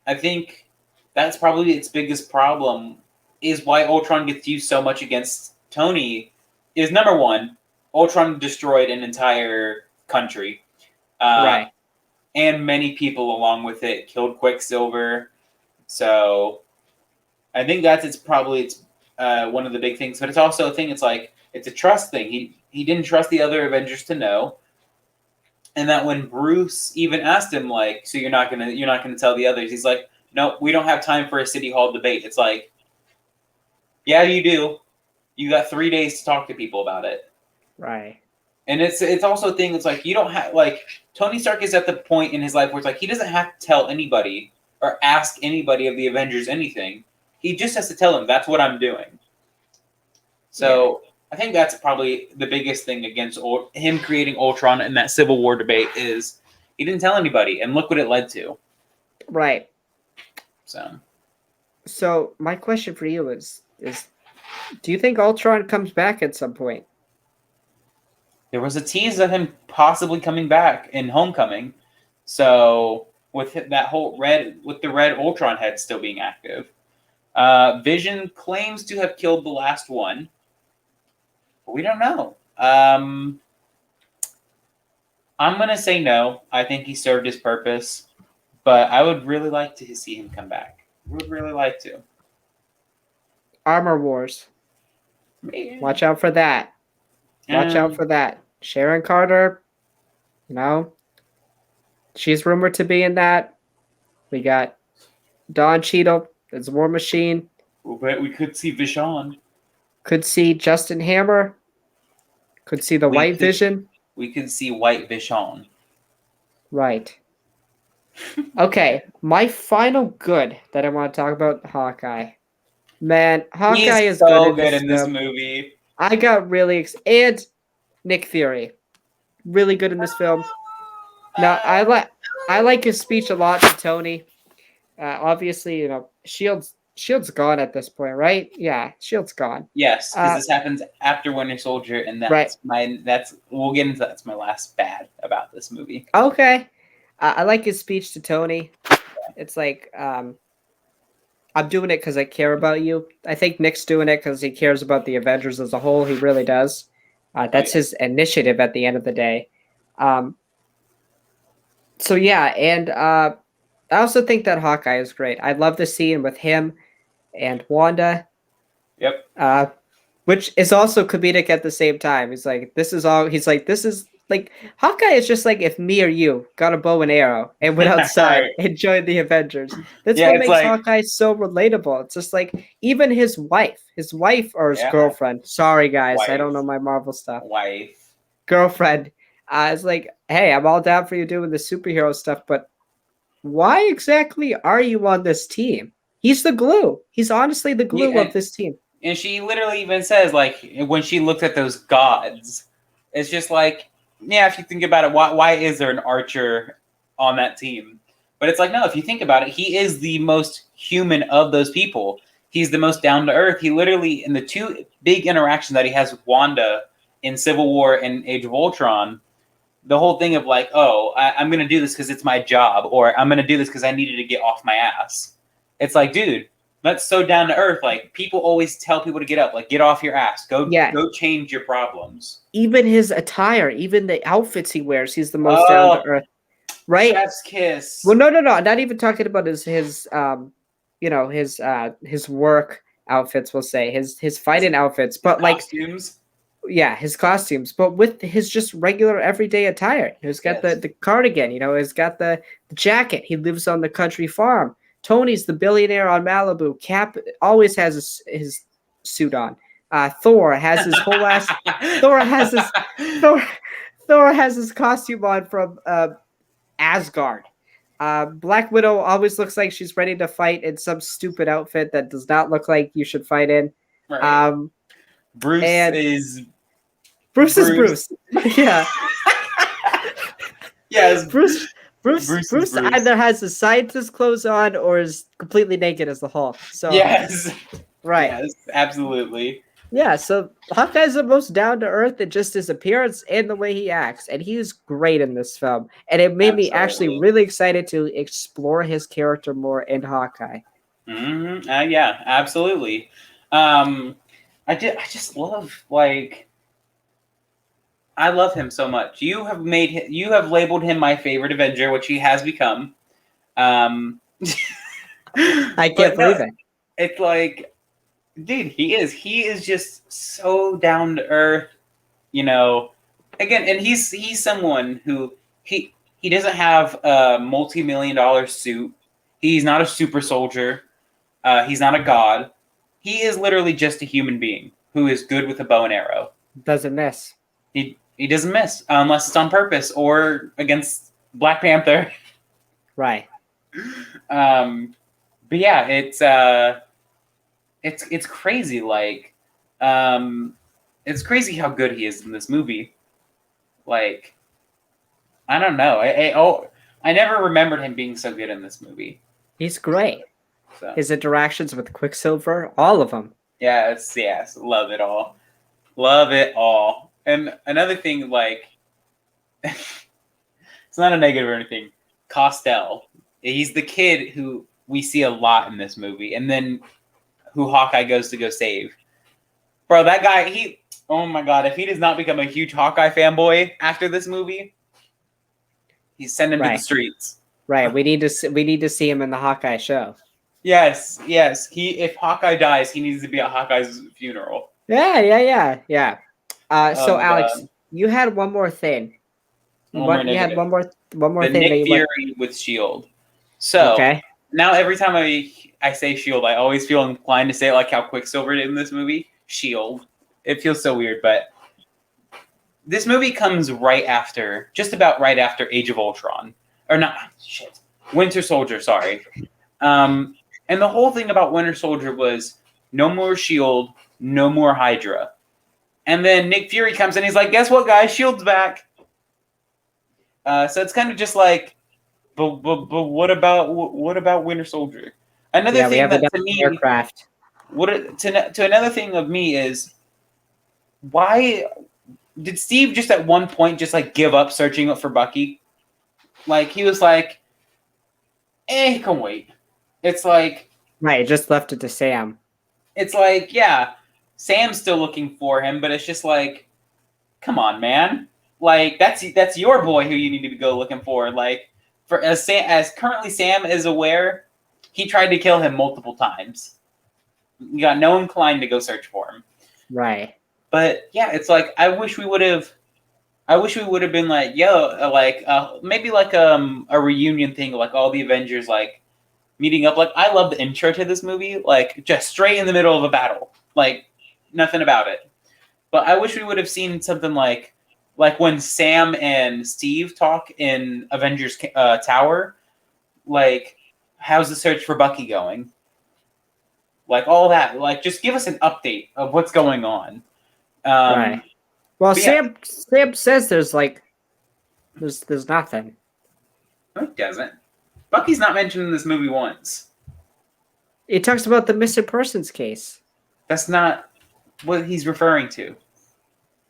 I think that's probably its biggest problem is why Ultron gets used so much against Tony. Is number one, Ultron destroyed an entire country, Right. and many people along with it, killed Quicksilver. So I think it's one of the big things, but it's also a thing. It's like it's a trust thing. He didn't trust the other Avengers to know, and that when Bruce even asked him like, "So you're not gonna tell the others?" He's like, "No, we don't have time for a city hall debate." It's like, yeah, you do. You got 3 days to talk to people about it. Right. And it's also a thing. It's like you don't have like Tony Stark is at the point in his life where it's like he doesn't have to tell anybody or ask anybody of the Avengers anything. He just has to tell them that's what I'm doing. So I think that's probably the biggest thing against him creating Ultron in that Civil War debate is he didn't tell anybody, and look what it led to. Right. So my question for you is do you think Ultron comes back at some point? there was a tease of him possibly coming back in Homecoming. So with that whole the red Ultron head still being active. Vision claims to have killed the last one. But we don't know. I'm going to say no. I think he served his purpose. But I would really like to see him come back. Would really like to. Armor Wars. Watch out for that. Watch out for that. Sharon Carter, she's rumored to be in that. We got Don Cheadle as War Machine. We could see Vision. Could see Justin Hammer. Could see the White Vision. We could see White Vision. Right. Okay, my final good that I want to talk about, Hawkeye. Man, Hawkeye is so good in this movie. I got really and Nick Fury, really good in this film. Now I like his speech a lot to Tony. Obviously, Shield's gone at this point, right? Yeah, Shield's gone. Yes, because this happens after Winter Soldier, and we'll get into that's my last bad about this movie. Okay, I like his speech to Tony. It's like I'm doing it because I care about you. I think Nick's doing it because he cares about the Avengers as a whole. He really does. That's his initiative at the end of the day. So yeah, and I also think that Hawkeye is great. I love the scene with him and Wanda. Yep. Which is also comedic at the same time. He's like, this is Hawkeye is just like if me or you got a bow and arrow and went outside and joined the Avengers. That's what makes Hawkeye so relatable. It's just like even his wife or his girlfriend. Sorry guys, I don't know my Marvel stuff. Girlfriend is like, hey, I'm all down for you doing the superhero stuff, but why exactly are you on this team? He's the glue. He's honestly the glue of this team. And she literally even says, like, when she looks at those gods, it's just like, yeah, if you think about it, why is there an archer on that team? But it's like, no, if you think about it, he is the most human of those people. He's the most down to earth. He literally, in the two big interactions that he has with Wanda in Civil War and Age of Ultron, the whole thing of like, oh, I'm going to do this because it's my job, or I'm going to do this because I needed to get off my ass. It's like, dude, that's so down to earth. Like, people always tell people to get up, like, get off your ass, go change your problems. Even his attire, even the outfits he wears, he's the most down to earth. right? Chef's kiss. Well, no. Not even talking about his his work outfits. We'll say his fighting outfits, but like costumes. yeah, his costumes, but with his just regular everyday attire. He's got Yes. the cardigan. He's got the jacket. He lives on the country farm. Tony's the billionaire on Malibu. Cap always has his suit on. Thor has his whole ass. Thor has his Thor. Thor has his costume on from Asgard. Black Widow always looks like she's ready to fight in some stupid outfit that does not look like you should fight in. Right. Bruce and is Bruce is Bruce. Yeah. Yes. Bruce Bruce either has his scientist clothes on or is completely naked as the Hulk. So Yes. right. Yes, absolutely. Yeah, so Hawkeye's the most down to earth in just his appearance and the way he acts, and he is great in this film. And it made me actually Absolutely. really excited to explore his character more in Hawkeye. Mm-hmm. Yeah, absolutely. I just love I love him so much. You have labeled him my favorite Avenger, which he has become. I can't believe it. It's like, dude, he is just so down to earth, Again, and he's someone who he doesn't have a multi-million-dollar suit. He's not a super soldier. He's not a god. He is literally just a human being who is good with a bow and arrow. Doesn't miss. He doesn't miss unless it's on purpose or against Black Panther. Right. But yeah, it's crazy. It's crazy how good he is in this movie. Like, I don't know. I never remembered him being so good in this movie. He's great. So. His interactions with Quicksilver, all of them. Yes, love it all. Love it all. And another thing, it's not a negative or anything. Costell, he's the kid who we see a lot in this movie, and then who Hawkeye goes to go save. Bro, that guy, oh my god, if he does not become a huge Hawkeye fanboy after this movie, he's sending him to the streets. Right, we need to see him in the Hawkeye show. Yes. If Hawkeye dies, he needs to be at Hawkeye's funeral. Yeah. So Alex, you had one more thing. You had one more thing. Nick Fury with S.H.I.E.L.D. So okay. Now every time I say S.H.I.E.L.D., I always feel inclined to say it like how Quicksilver did in this movie. S.H.I.E.L.D. It feels so weird, but this movie comes just about right after Age of Ultron. Or not, Winter Soldier, sorry. And the whole thing about Winter Soldier was no more S.H.I.E.L.D., no more Hydra. And then Nick Fury comes in, he's like, guess what, guys? S.H.I.E.L.D.'s back. So it's kind of just like, but what about Winter Soldier? Another thing that to me, aircraft. To another thing of me is, why did Steve just at one point just give up searching for Bucky? He was like, he can wait. It's like, right, just left it to Sam. It's like, yeah, Sam's still looking for him, but it's just like, come on, man. That's your boy who you need to go looking for. As currently Sam is aware, he tried to kill him multiple times. You got no inclined to go search for him. Right. But yeah, it's like I wish we would have been like, yo, maybe a reunion thing, all the Avengers meeting up. I love the intro to this movie, just straight in the middle of a battle, nothing about it. But I wish we would have seen something like when Sam and Steve talk in Avengers Tower, how's the search for Bucky going? All that, just give us an update of what's going on. Right. Well, Sam says there's nothing. No, it doesn't. Bucky's not mentioned in this movie once. He talks about the missing persons case. That's not what he's referring to.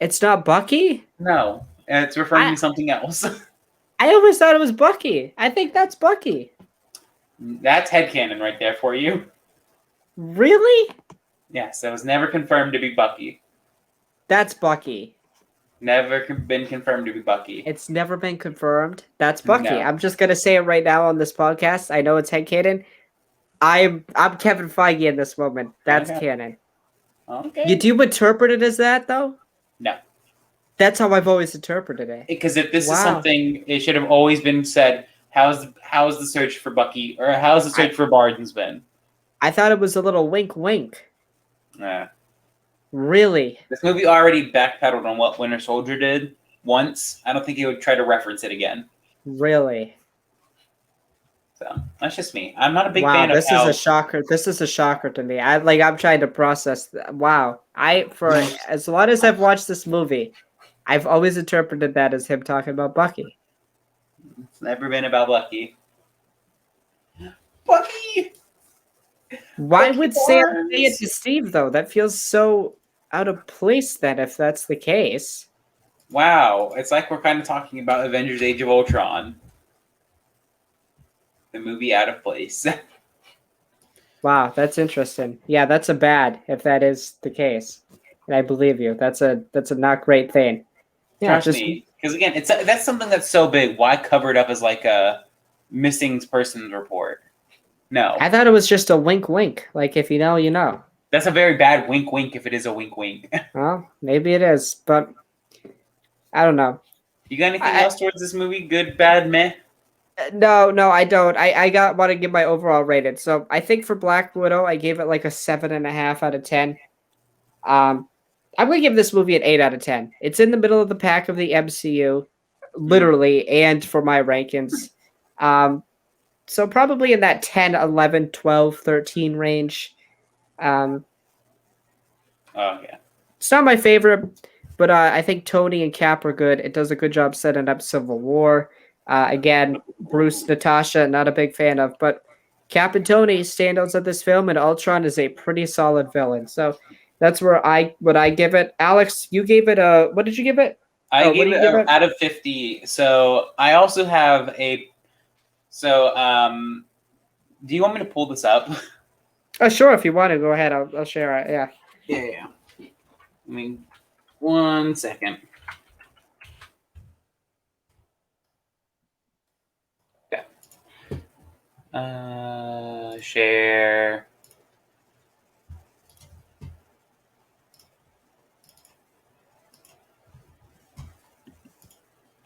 It's not Bucky? No, it's referring to something else. I always thought it was Bucky. I think that's Bucky. That's headcanon right there for you. Really? Yes, that was never confirmed to be Bucky. That's Bucky. Never been confirmed to be Bucky. It's never been confirmed. That's Bucky. No. I'm just gonna say it right now on this podcast. I know it's headcanon. I'm Kevin Feige in this moment. That's Okay. canon. Okay. You do interpret it as that though? No. That's how I've always interpreted it. Because if this is Wow. something, it should have always been said. How's the search for Bucky, or how's the search for Barnes been? I thought it was a little wink wink. Yeah. Really? This movie already backpedaled on what Winter Soldier did once. I don't think he would try to reference it again. Really? So that's just me. I'm not a big Wow, fan of this is a shocker. This is a shocker to me. I'm trying to process that. Wow. For as long as I've watched this movie, I've always interpreted that as him talking about Bucky. It's never been about Bucky. Bucky! Why Bucky would Sam Barnes. say it to Steve though? That feels so out of place then if that's the case. Wow, it's like we're kind of talking about Avengers Age of Ultron. The movie out of place. Wow, that's interesting. Yeah, that's a bad if that is the case. And I believe you. That's a not great thing. Yeah, Trust me. Because again, that's something that's so big. Why cover it up as like a missing persons report? No. I thought it was just a wink wink. Like if you know, you know. That's a very bad wink wink if it is a wink wink. Well, maybe it is, but I don't know. You got anything else towards this movie? Good, bad, meh? No, I don't. I want to give my overall rating. So I think for Black Widow, I gave it like a 7.5 out of 10. I'm gonna give this movie an 8 out of 10. It's in the middle of the pack of the MCU, literally, and for my rankings. So probably in that 10, 11, 12, 13 range. Oh, yeah. It's not my favorite, but I think Tony and Cap are good. It does a good job setting up Civil War. Again, Bruce, Natasha, not a big fan of, but Cap and Tony standouts of this film, and Ultron is a pretty solid villain. So that's where I give it. Alex, you gave it a, what did you give it? I gave it out of 50. So I also have a. So do you want me to pull this up? Oh, sure. If you want to, go ahead. I'll share it. Yeah. Yeah. I mean, 1 second. Okay. Share.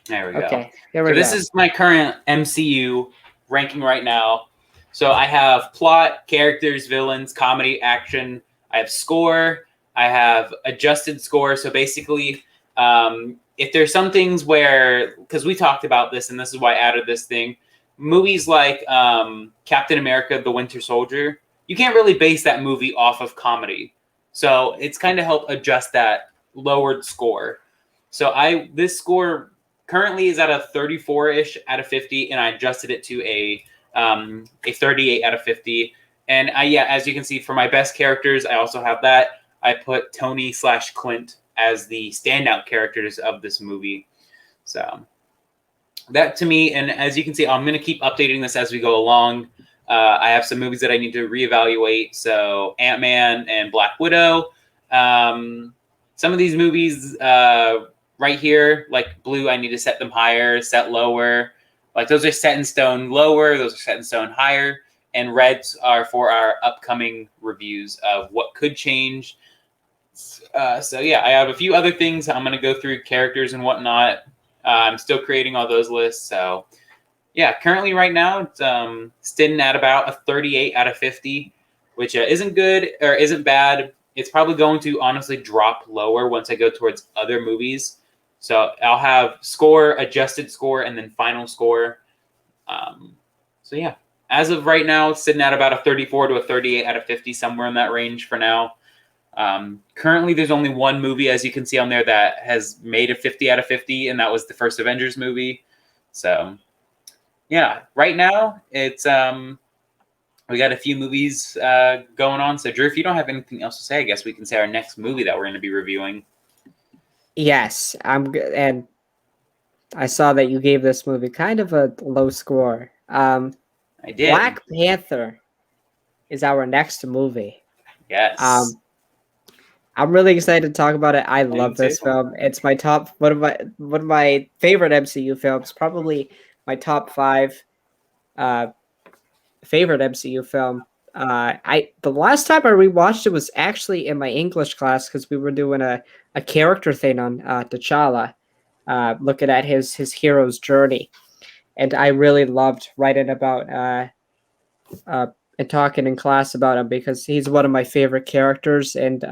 There we go. Okay. Here we So go. this is my current MCU ranking right now. So I have plot, characters, villains, comedy, action. I have score. I have adjusted score. So basically, if there's some things where, because we talked about this, and this is why I added this thing, movies like Captain America: The Winter Soldier, you can't really base that movie off of comedy. So it's kind of helped adjust that lowered score. So this score currently is at a 34-ish out of 50, and I adjusted it to a 38 out of 50. And as you can see, for my best characters, I also have that. I put Tony/Clint as the standout characters of this movie. So that to me, and as you can see, I'm going to keep updating this as we go along. I have some movies that I need to reevaluate. So Ant-Man and Black Widow. Some of these movies right here, like Blue, I need to set them higher, set lower. Like those are set in stone lower, those are set in stone higher. And reds are for our upcoming reviews of what could change. So yeah, I have a few other things. I'm going to go through characters and whatnot. I'm still creating all those lists. So yeah, currently right now, it's sitting at about a 38 out of 50, which isn't good or isn't bad. It's probably going to honestly drop lower once I go towards other movies. So I'll have score, adjusted score, and then final score. So yeah, as of right now, it's sitting at about a 34 to a 38 out of 50, somewhere in that range for now. Currently, there's only one movie, as you can see on there, that has made a 50 out of 50, and that was the first Avengers movie. So yeah, right now, it's we got a few movies going on. So Drew, if you don't have anything else to say, I guess we can say our next movie that we're going to be reviewing. Yes, I'm good. And I saw that you gave this movie kind of a low score. I did. Black Panther is our next movie. Yes. I'm really excited to talk about it. I love too. this film. It's my top one of my favorite MCU films. Probably my top 5 uh, favorite MCU film. The last time I rewatched it was actually in my English class because we were doing a character thing on T'Challa, looking at his hero's journey, and I really loved writing about uh, and talking in class about him because he's one of my favorite characters. And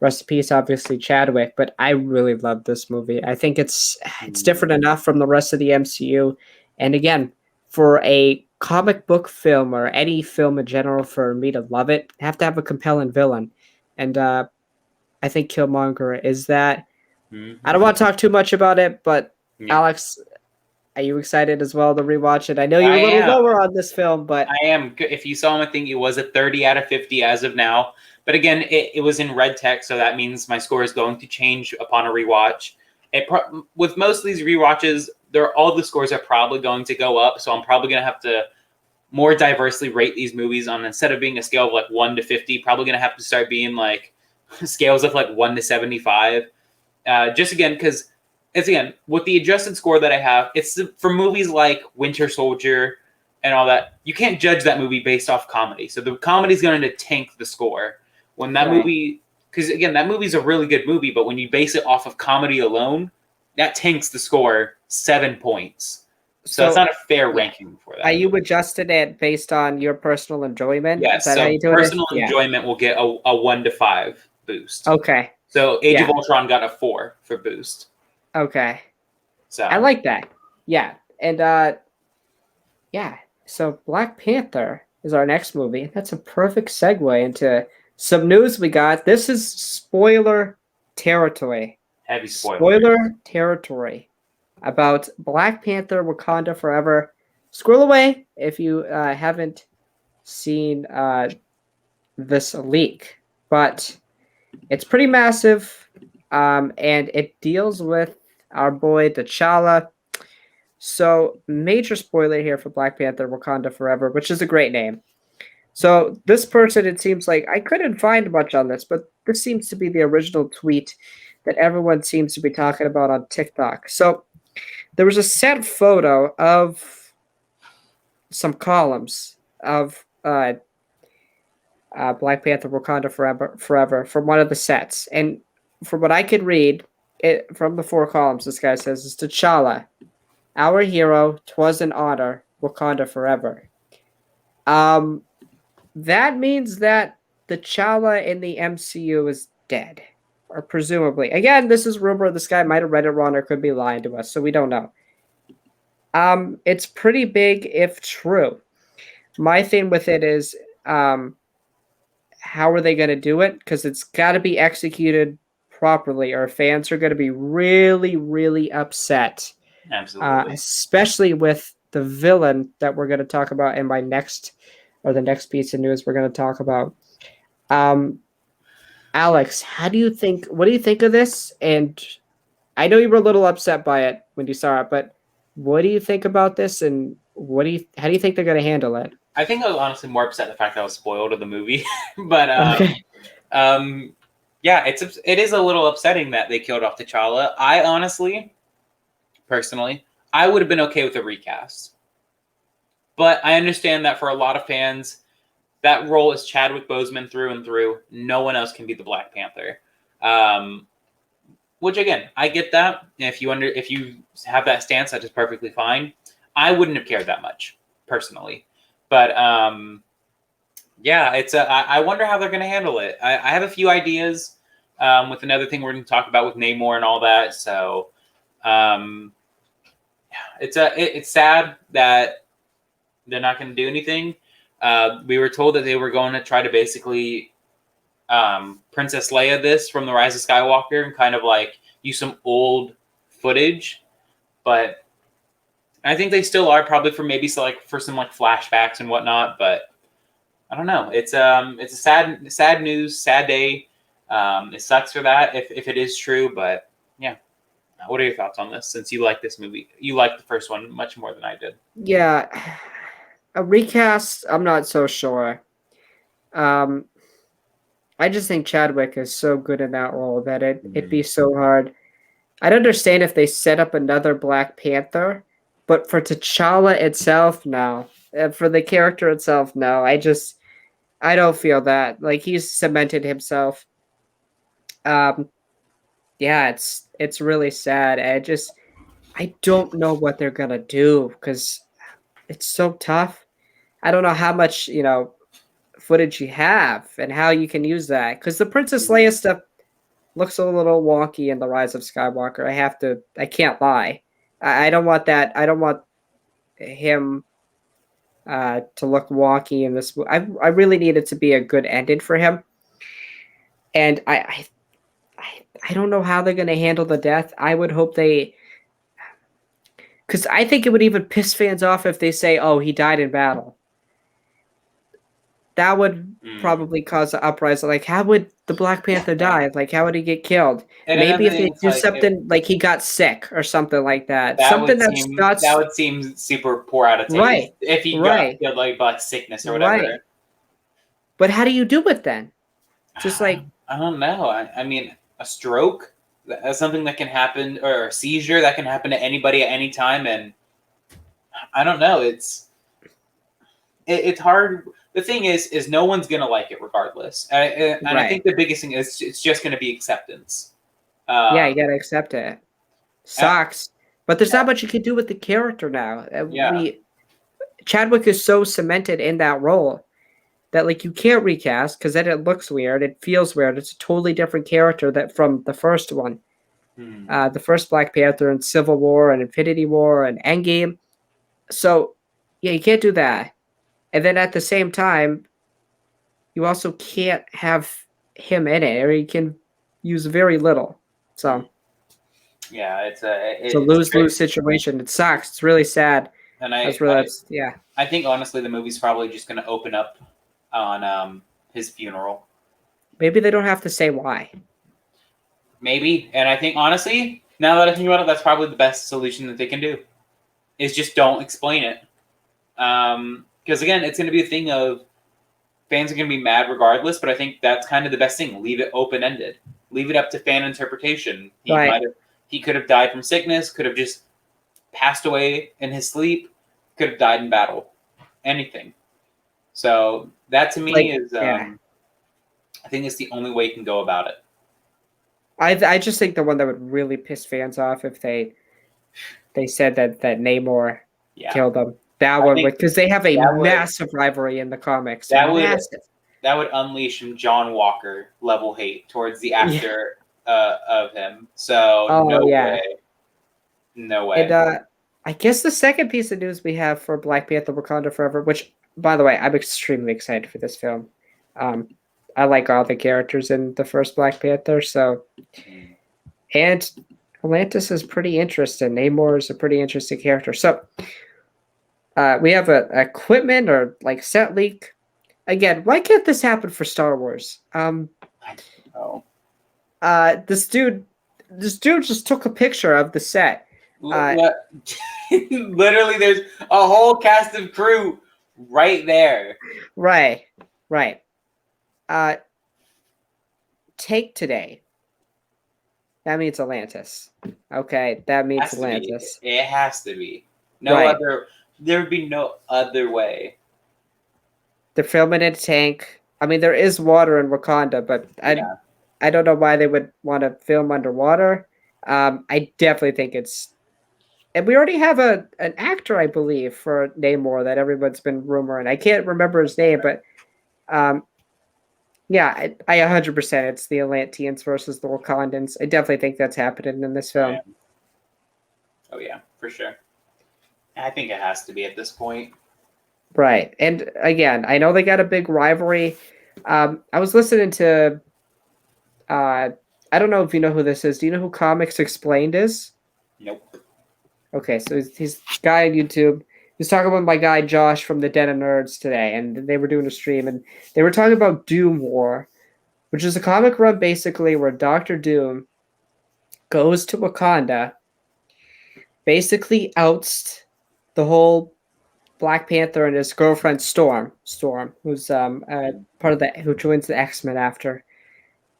rest in peace, obviously Chadwick. But I really love this movie. I think it's different enough from the rest of the MCU, and again, for a comic book film or any film in general, for me to love it, I have to have a compelling villain, and I think Killmonger is that. I don't want to talk too much about it, but Yeah. Alex, are you excited as well to rewatch it? I know you're I a little am. lower on this film, but I am. If you saw him, I think it was a 30 out of 50 as of now. But again, it was in red text, so that means my score is going to change upon a rewatch. With most of these rewatches, all the scores are probably going to go up, so I'm probably going to have to more diversely rate these movies on, instead of being a scale of like 1 to 50, probably going to have to start being like scales of like 1 to 75. Just again, because it's again, with the adjusted score that I have, it's for movies like Winter Soldier and all that. You can't judge that movie based off comedy. So the comedy is going to tank the score. When that movie, because again, that movie's a really good movie, but when you base it off of comedy alone, that tanks the score 7 points. So it's not a fair ranking for that. Are you adjusted it based on your personal enjoyment? Yes. Is that how you do personal it? enjoyment will get a 1 to 5 boost. Okay. So Age of Ultron got a 4 for boost. Okay. So I like that. Yeah. And so Black Panther is our next movie. That's a perfect segue into some news we got. This is spoiler territory. Heavy spoiler. Spoiler territory about Black Panther Wakanda Forever. Scroll away if you haven't seen this leak. But it's pretty massive, and it deals with our boy T'Challa. So, major spoiler here for Black Panther Wakanda Forever, which is a great name. So, this person, it seems like, I couldn't find much on this, but this seems to be the original tweet that everyone seems to be talking about on TikTok. So, there was a set photo of some columns of Black Panther Wakanda Forever from one of the sets. And from what I could read from the 4 columns, this guy says, it's T'Challa, our hero, 'twas an honor, Wakanda Forever. That means that T'Challa in the MCU is dead, or presumably. Again, this is rumor. This guy might have read it wrong or could be lying to us, so we don't know. It's pretty big if true. My thing with it is, how are they going to do it? Because it's got to be executed properly, or fans are going to be really, really upset. Absolutely. Especially with the villain that we're going to talk about in the next piece of news we're going to talk about. Alex, what do you think of this? And I know you were a little upset by it when you saw it, but what do you think about this? And how do you think they're going to handle it? I think I was honestly more upset at the fact that I was spoiled of the movie, but yeah, it is a little upsetting that they killed off T'Challa. I honestly, personally, I would have been okay with a recast, but I understand that for a lot of fans, that role is Chadwick Boseman through and through. No one else can be the Black Panther. Which again, I get that. If you have that stance, that is perfectly fine. I wouldn't have cared that much personally, but yeah, I wonder how they're going to handle it. I have a few ideas with another thing we're going to talk about with Namor and all that. So it's sad that they're not going to do anything. We were told that they were going to try to basically Princess Leia this from The Rise of Skywalker and kind of like use some old footage, but I think they still are probably for some like flashbacks and whatnot. But I don't know. It's a sad news, sad day. It sucks for that if it is true, but yeah. What are your thoughts on this? Since you like this movie, you like the first one much more than I did. Yeah, a recast, I'm not so sure. I just think Chadwick is so good in that role that it'd be so hard. I'd understand if they set up another Black Panther, but for T'Challa itself, no. For the character itself, no. I don't feel that. Like he's cemented himself. Um, yeah, it's really sad. I don't know what they're gonna do because it's so tough. I don't know how much footage you have and how you can use that because the Princess Leia stuff looks a little wonky in The Rise of Skywalker. I can't lie. I don't want that. I don't want him to look wonky in this. I really need it to be a good ending for him, and I don't know how they're going to handle the death. I would hope they, because I think it would even piss fans off if they say, "Oh, he died in battle." That would probably cause an uprising. Like, how would the Black Panther die? Like, how would he get killed? And Maybe if they do like, something like he got sick or something like that. That Something would seem super poor out of taste. Right. If he got killed like by sickness or whatever. Right. But how do you do it then? Just like I don't know. I mean, a stroke, that's something that can happen, or a seizure that can happen to anybody at any time, and I don't know. It's hard. The thing is no one's gonna like it regardless, and Right. I think the biggest thing is it's just gonna be acceptance. yeah, you gotta accept it. Sucks, but there's not much you can do with the character now. Yeah. Chadwick is so cemented in that role that like you can't recast because then it looks weird. It feels weird. It's a totally different character that from the first one, the first Black Panther and Civil War and Infinity War and Endgame. So yeah, you can't do that. And then at the same time, you also can't have him in it, or you can use very little. So yeah, it's a lose-lose situation. It sucks. It's really sad. And I think honestly, the movie's probably just going to open up on his funeral. Maybe they don't have to say why. Maybe, and I think honestly, now that I think about it, that's probably the best solution that they can do. Is just don't explain it. Because again, it's going to be a thing of fans are going to be mad regardless. But I think that's kind of the best thing. Leave it open ended. Leave it up to fan interpretation. He could have died from sickness. Could have just passed away in his sleep. Could have died in battle. Anything. So that to me is, I think it's the only way you can go about it. I just think the one that would really piss fans off if they said that Namor killed them. That one, because they have a massive rivalry in the comics. That would unleash some John Walker level hate towards the actor of him. So no way. And I guess the second piece of news we have for Black Panther: Wakanda Forever, which by the way, I'm extremely excited for this film. I like all the characters in the first Black Panther, and Atlantis is pretty interesting. Namor is a pretty interesting character. So we have a equipment or like set leak. Again, why can't this happen for Star Wars? This dude just took a picture of the set. Literally, there's a whole cast of crew right there. Right. Take today. That means Atlantis. Okay, that means Atlantis. It has to be. Other. There would be no other way. They're filming in a tank. I mean, there is water in Wakanda, but I don't know why they would want to film underwater. I definitely think it's, and we already have an actor, I believe, for Namor that everyone's been rumoring. I can't remember his name, but I 100%. It's the Atlanteans versus the Wakandans. I definitely think that's happening in this film. Oh yeah, for sure. I think it has to be at this point. Right. And again, I know they got a big rivalry. I was listening to, I don't know if you know who this is. Do you know who Comics Explained is? Nope. Okay, so he's a guy on YouTube. He was talking with my guy Josh from the Den of Nerds today, and they were doing a stream, and they were talking about Doom War, which is a comic run basically where Dr. Doom goes to Wakanda, basically outs the whole Black Panther and his girlfriend Storm, who's part of who joins the X-Men after.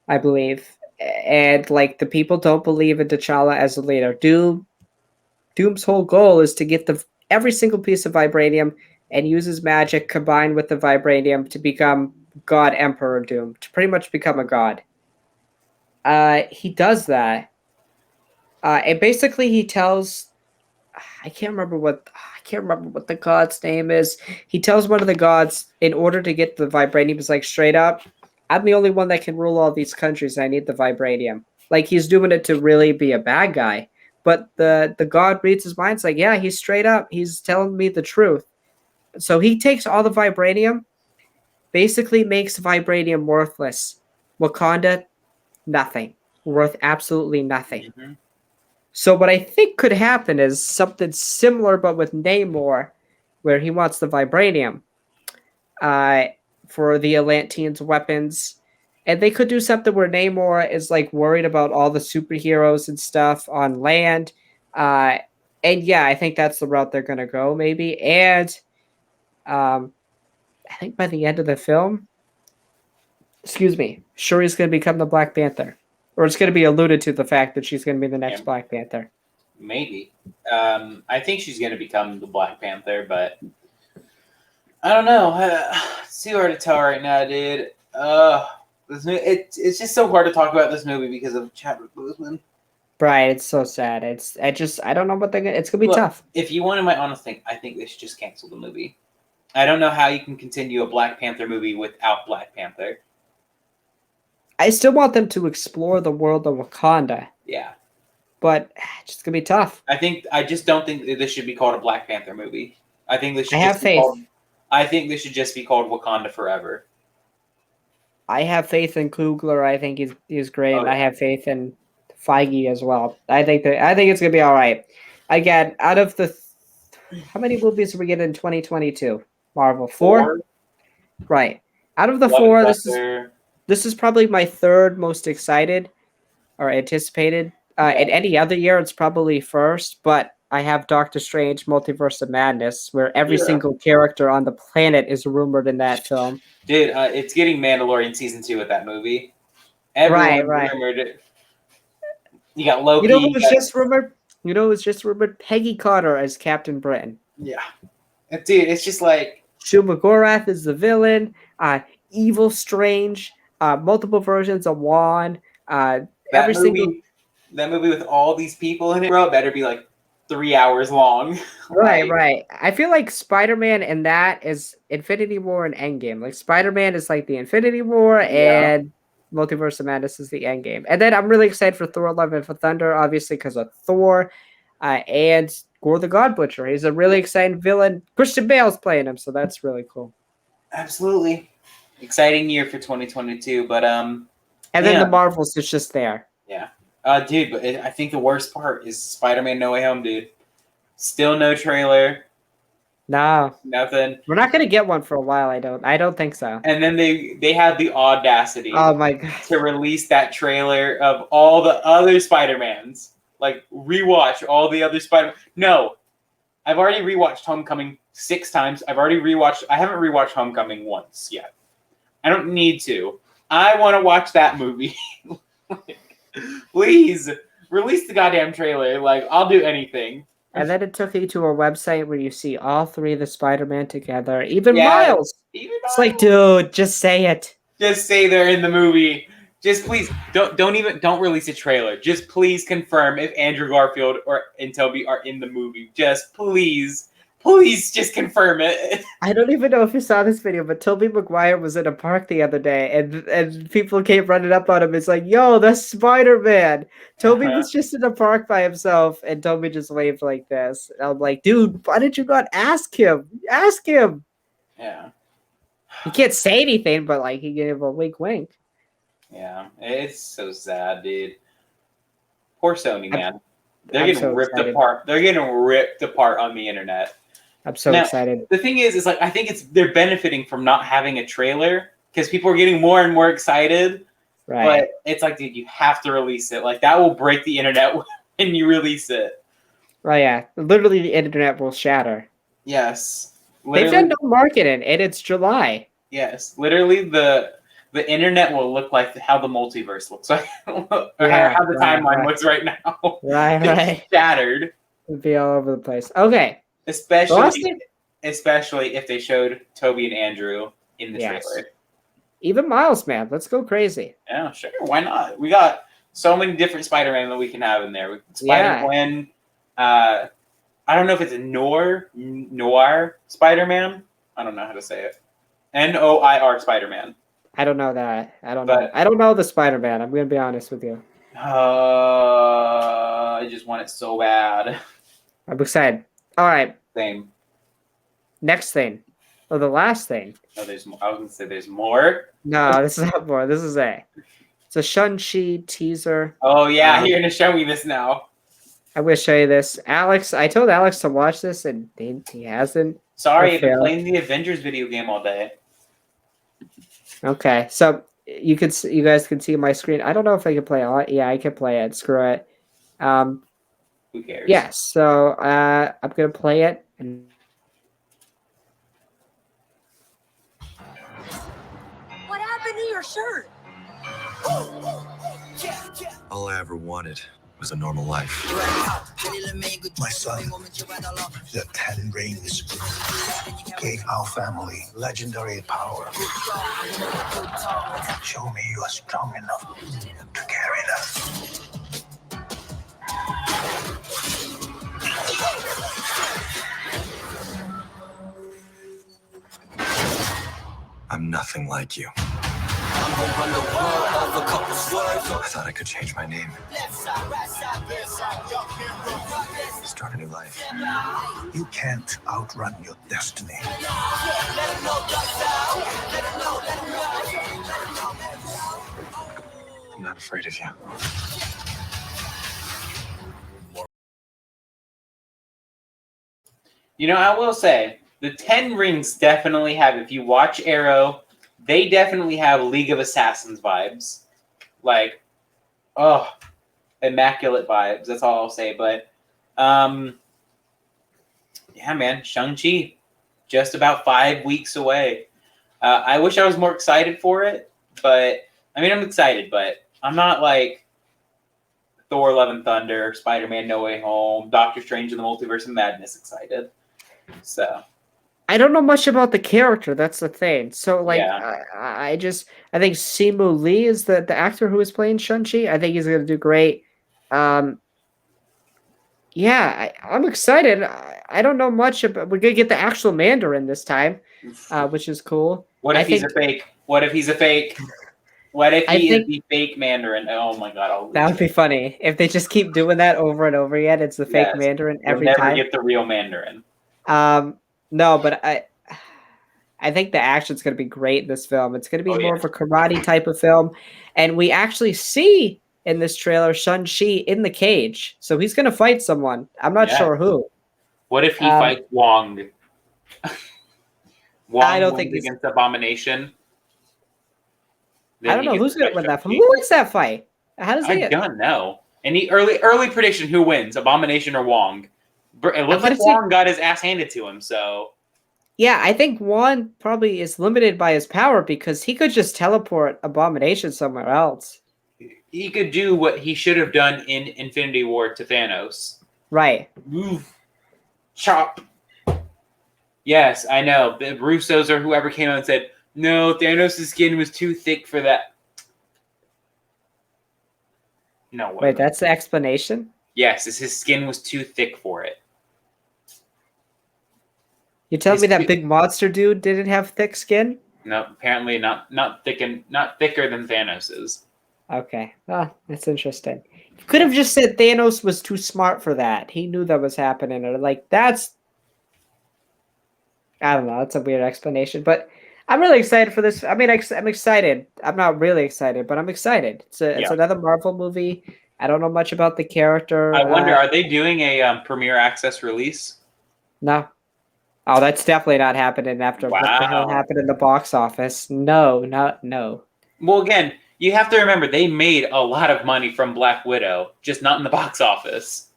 I believe. And like the people don't believe in T'Challa as a leader. Doom's whole goal is to get every single piece of vibranium and use his magic combined with the vibranium to become God Emperor Doom, to pretty much become a god. He does that. And basically he tells I can't remember what the god's name is. He tells one of the gods in order to get the vibranium, he's like straight up, I'm the only one that can rule all these countries. I need the vibranium. Like he's doing it to really be a bad guy. But the god reads his mind. It's like, yeah, he's straight up. He's telling me the truth. So he takes all the vibranium, basically makes vibranium worthless. Wakanda, nothing. Worth absolutely nothing. Mhm. So what I think could happen is something similar, but with Namor, where he wants the vibranium for the Atlanteans' weapons. And they could do something where Namor is like worried about all the superheroes and stuff on land. And yeah, I think that's the route they're going to go, maybe. And I think by the end of the film, Shuri's going to become the Black Panther. Or it's going to be alluded to the fact that she's going to be the next Black Panther. Maybe. I think she's going to become the Black Panther, but I don't know. It's too hard to tell right now, dude. It's just so hard to talk about this movie because of Chadwick Boseman. Right, it's so sad. I don't know what it's gonna be tough. If you wanted my honest thing, I think they should just cancel the movie. I don't know how you can continue a Black Panther movie without Black Panther. I still want them to explore the world of Wakanda. Yeah. But it's just gonna be tough. I just don't think this should be called a Black Panther movie. I think this should I think this should just be called Wakanda Forever. I have faith in Coogler. I think he's great. Oh, yeah. I have faith in Feige as well. I think it's gonna be all right. Again, out of the how many movies are we getting in 2022? Marvel 4? Right. Out of the 4, this is probably my third most excited or anticipated. In any other year, it's probably first, but I have Doctor Strange Multiverse of Madness, where every single character on the planet is rumored in that film. Dude, it's getting Mandalorian Season 2 with that movie. Everyone rumored it. You got Loki. You know who was just rumored? You know who was just rumored? Peggy Carter as Captain Britain. Yeah. Dude, it's just like... Shuma Gorath is the villain. Evil Strange. Multiple versions of Juan. That movie with all these people in it, bro, better be like 3 hours long. Right. I feel like Spider-Man in that is Infinity War and Endgame. Like Spider-Man is like the Infinity War and Multiverse of Madness is the Endgame. And then I'm really excited for Thor: Love and Thunder, obviously because of Thor and Gore the God Butcher. He's a really exciting villain. Christian Bale's playing him, so that's really cool. Absolutely. Exciting year for 2022, but and then the Marvels is just there. Yeah. Dude, but I think the worst part is Spider-Man No Way Home, dude. Still no trailer. No. Nothing. We're not going to get one for a while, I don't think so. And then they have the audacity to release that trailer of all the other Spider-Mans. Like, rewatch all the other Spider-Man. No. I've already rewatched Homecoming 6 times. I haven't rewatched Homecoming once yet. I don't need to. I want to watch that movie. Please release the goddamn trailer. Like, I'll do anything. And then it took you to a website where you see all 3 of the Spider-Man together. Even Miles. It's like, dude, just say it. Just say they're in the movie. Just please don't release a trailer. Just please confirm if Andrew Garfield and Toby are in the movie. Just please just confirm it. I don't even know if you saw this video, but Tobey Maguire was in a park the other day, and people came running up on him. It's like, yo, that's Spider-Man. Toby was just in a park by himself, and Toby just waved like this. And I'm like, dude, why did you not ask him? Ask him. Yeah. He can't say anything, but like he gave a wink. Yeah, it's so sad, dude. Poor Sony, man. They're getting ripped apart. They're getting ripped apart on the internet. I'm so excited. The thing is like I think they're benefiting from not having a trailer because people are getting more and more excited. Right. But it's like, dude, you have to release it. Like that will break the internet when you release it. Right, yeah. Literally the internet will shatter. Yes. They've done no marketing, and it's July. Yes. Literally the internet will look like how the multiverse looks like, or Yeah, how the right, timeline right. looks right now. Right, right. It's shattered, It'd be all over the place. Okay. The last especially thing, if they showed Toby and Andrew in the yes. trailer. Even Miles, man. Let's go crazy. Yeah, sure. Why not? We got so many different Spider-Man that we can have in there. Spider-Gwen. I don't know if it's a noir Spider-Man. I don't know how to say it. Noir Spider-Man. I don't know that. I don't But- know. I don't know the Spider-Man. I'm gonna be honest with you. I just want it so bad. I'm excited. All right. Same. Next thing. Oh, the last thing. No, there's more. I was gonna say there's more. No, this is not more. This is it's a Shang-Chi teaser. Oh yeah, you're gonna show me this now. I'm gonna show you this. Alex, I told Alex to watch this and he hasn't. Sorry, I I've been failed. playing the Avengers video game all day. Okay, so you guys can see my screen. I don't know if I can play it. Yeah, I can play it. Screw it. Who cares? Yes. So I'm gonna play it. And What happened to your shirt? All I ever wanted was a normal life. My son, the Ten Rings, gave our family legendary power. Show me you are strong enough to carry them. I'm nothing like you. I thought I could change my name. Start a new life. You can't outrun your destiny. I'm not afraid of you. You know, I will say the Ten Rings definitely have. If you watch Arrow, they definitely have League of Assassins vibes. Like, oh, immaculate vibes. That's all I'll say. But, yeah, man, Shang-Chi, just about 5 weeks away. I wish I was more excited for it, but I mean, I'm excited, but I'm not like Thor: Love and Thunder, Spider-Man: No Way Home, Doctor Strange in the Multiverse of Madness excited. So I don't know much about the character. That's the thing. So like, Yeah. I think Simu Lee is the actor who is playing Shang-Chi. I think he's gonna do great. Yeah, I'm excited. I don't know much about. We're gonna get the actual Mandarin this time, which is cool. what if I he's think- a fake? What if he's a fake? What if I he is think- the fake Mandarin? Oh my god, I'll That would be funny if they just keep doing that over and over again. It's the fake Yes. Mandarin You'll every never time. get the real Mandarin. No, but I think the action's going to be great in this film. It's going to be Oh, more yeah. of a karate type of film, and we actually see in this trailer Shang-Chi in the cage, so he's going to fight someone. I'm not Yeah. sure who. What if he Um, fights Wong? Wong I don't wins think he's- against Abomination. I don't know who's going to win that fight. Who wins that fight? How does I he? don't know. Any early prediction? Who wins, Abomination or Wong? It looks gonna like say- Wong got his ass handed to him. So Yeah, I think Juan probably is limited by his power because he could just teleport Abomination somewhere else. he could do what he should have done in Infinity War to Thanos. Right. Move, chop. Yes, I know. The Russos or whoever came out and said, no, Thanos' skin was too thick for that. No way. Wait, that's the explanation? Yes, his skin was too thick for it. You telling His me that skin- big monster dude didn't have thick skin? No, apparently not thicker than Thanos's. Okay. Ah, that's interesting. You could have just said Thanos was too smart for that. He knew that was happening. Or like that's I don't know, that's a weird explanation. But I'm really excited for this. I mean, I'm excited. I'm not really excited, but I'm excited. It's Yeah. another Marvel movie. I don't know much about the character. I wonder, are they doing a premiere access release? No. Oh, that's definitely not happening after what the hell Wow. happened in the box office. No. Well, again, you have to remember they made a lot of money from Black Widow, just not in the box office.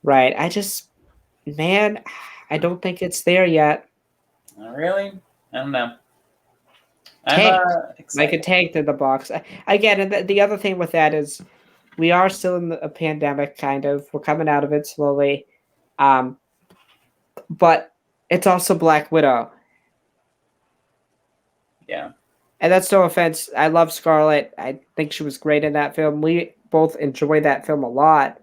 Right. I don't think it's there yet. Oh, really? I don't know. tanked. Like a excited. tanked in the box. Again, and the other thing with that is we are still in a pandemic, kind of. We're coming out of it slowly. But it's also Black Widow. Yeah. And that's no offense. I love Scarlett. I think she was great in that film. We both enjoy that film a lot.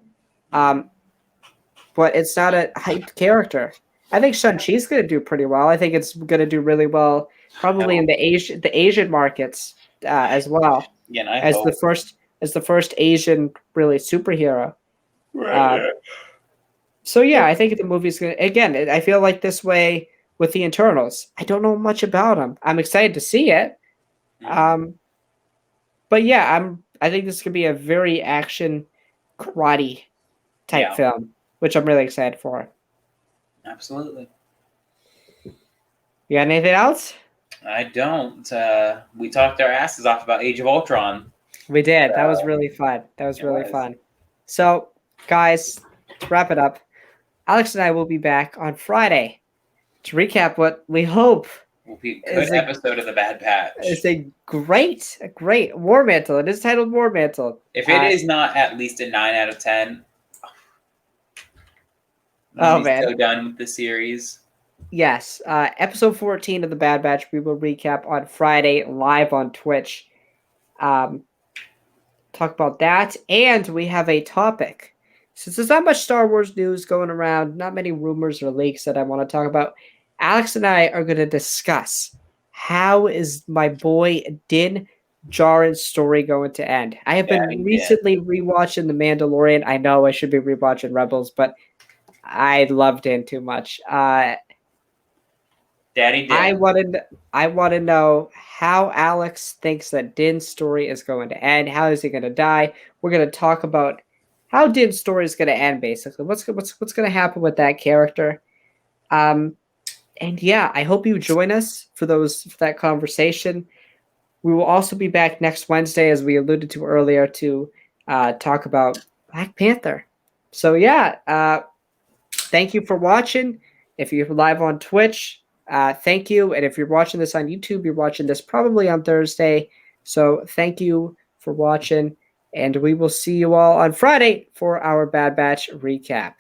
But it's not a hyped character. I think Shang-Chi's going to do pretty well. I think it's going to do really well, probably in the Asian markets as well, Yeah, and I as hope. the first Asian really superhero. Right. So yeah, I think the movie's going to, again, I feel like this way with the Internals. I don't know much about them. I'm excited to see it. But yeah, I think this could be a very action karate type film, which I'm really excited for. Absolutely. You got anything else? I don't. We talked our asses off about Age of Ultron. We did. That was really fun. Fun. So, guys, to wrap it up, Alex and I will be back on Friday to recap what we hope Will be a good episode of the Bad Patch. It's a great War Mantle. It is titled War Mantle. If it is not at least a 9 out of 10, oh man, so done with the series. Yes, episode 14 of the Bad Batch we will recap on Friday live on Twitch. Talk about that, and we have a topic. Since there's not much Star Wars news going around, not many rumors or leaks that I want to talk about, Alex and I are going to discuss how is my boy Din Djarin's story going to end. I have been recently rewatching The Mandalorian. I know I should be rewatching Rebels, but I loved Din too much. Daddy Din. I want to know how Alex thinks that Din's story is going to end. How is he going to die? We're going to talk about how Din's story is going to end, basically. What's going to happen with that character? And yeah, I hope you join us for that conversation. We will also be back next Wednesday, as we alluded to earlier, to talk about Black Panther. So yeah, thank you for watching. If you're live on Twitch, thank you. And if you're watching this on YouTube, you're watching this probably on Thursday. So thank you for watching. And we will see you all on Friday for our Bad Batch recap.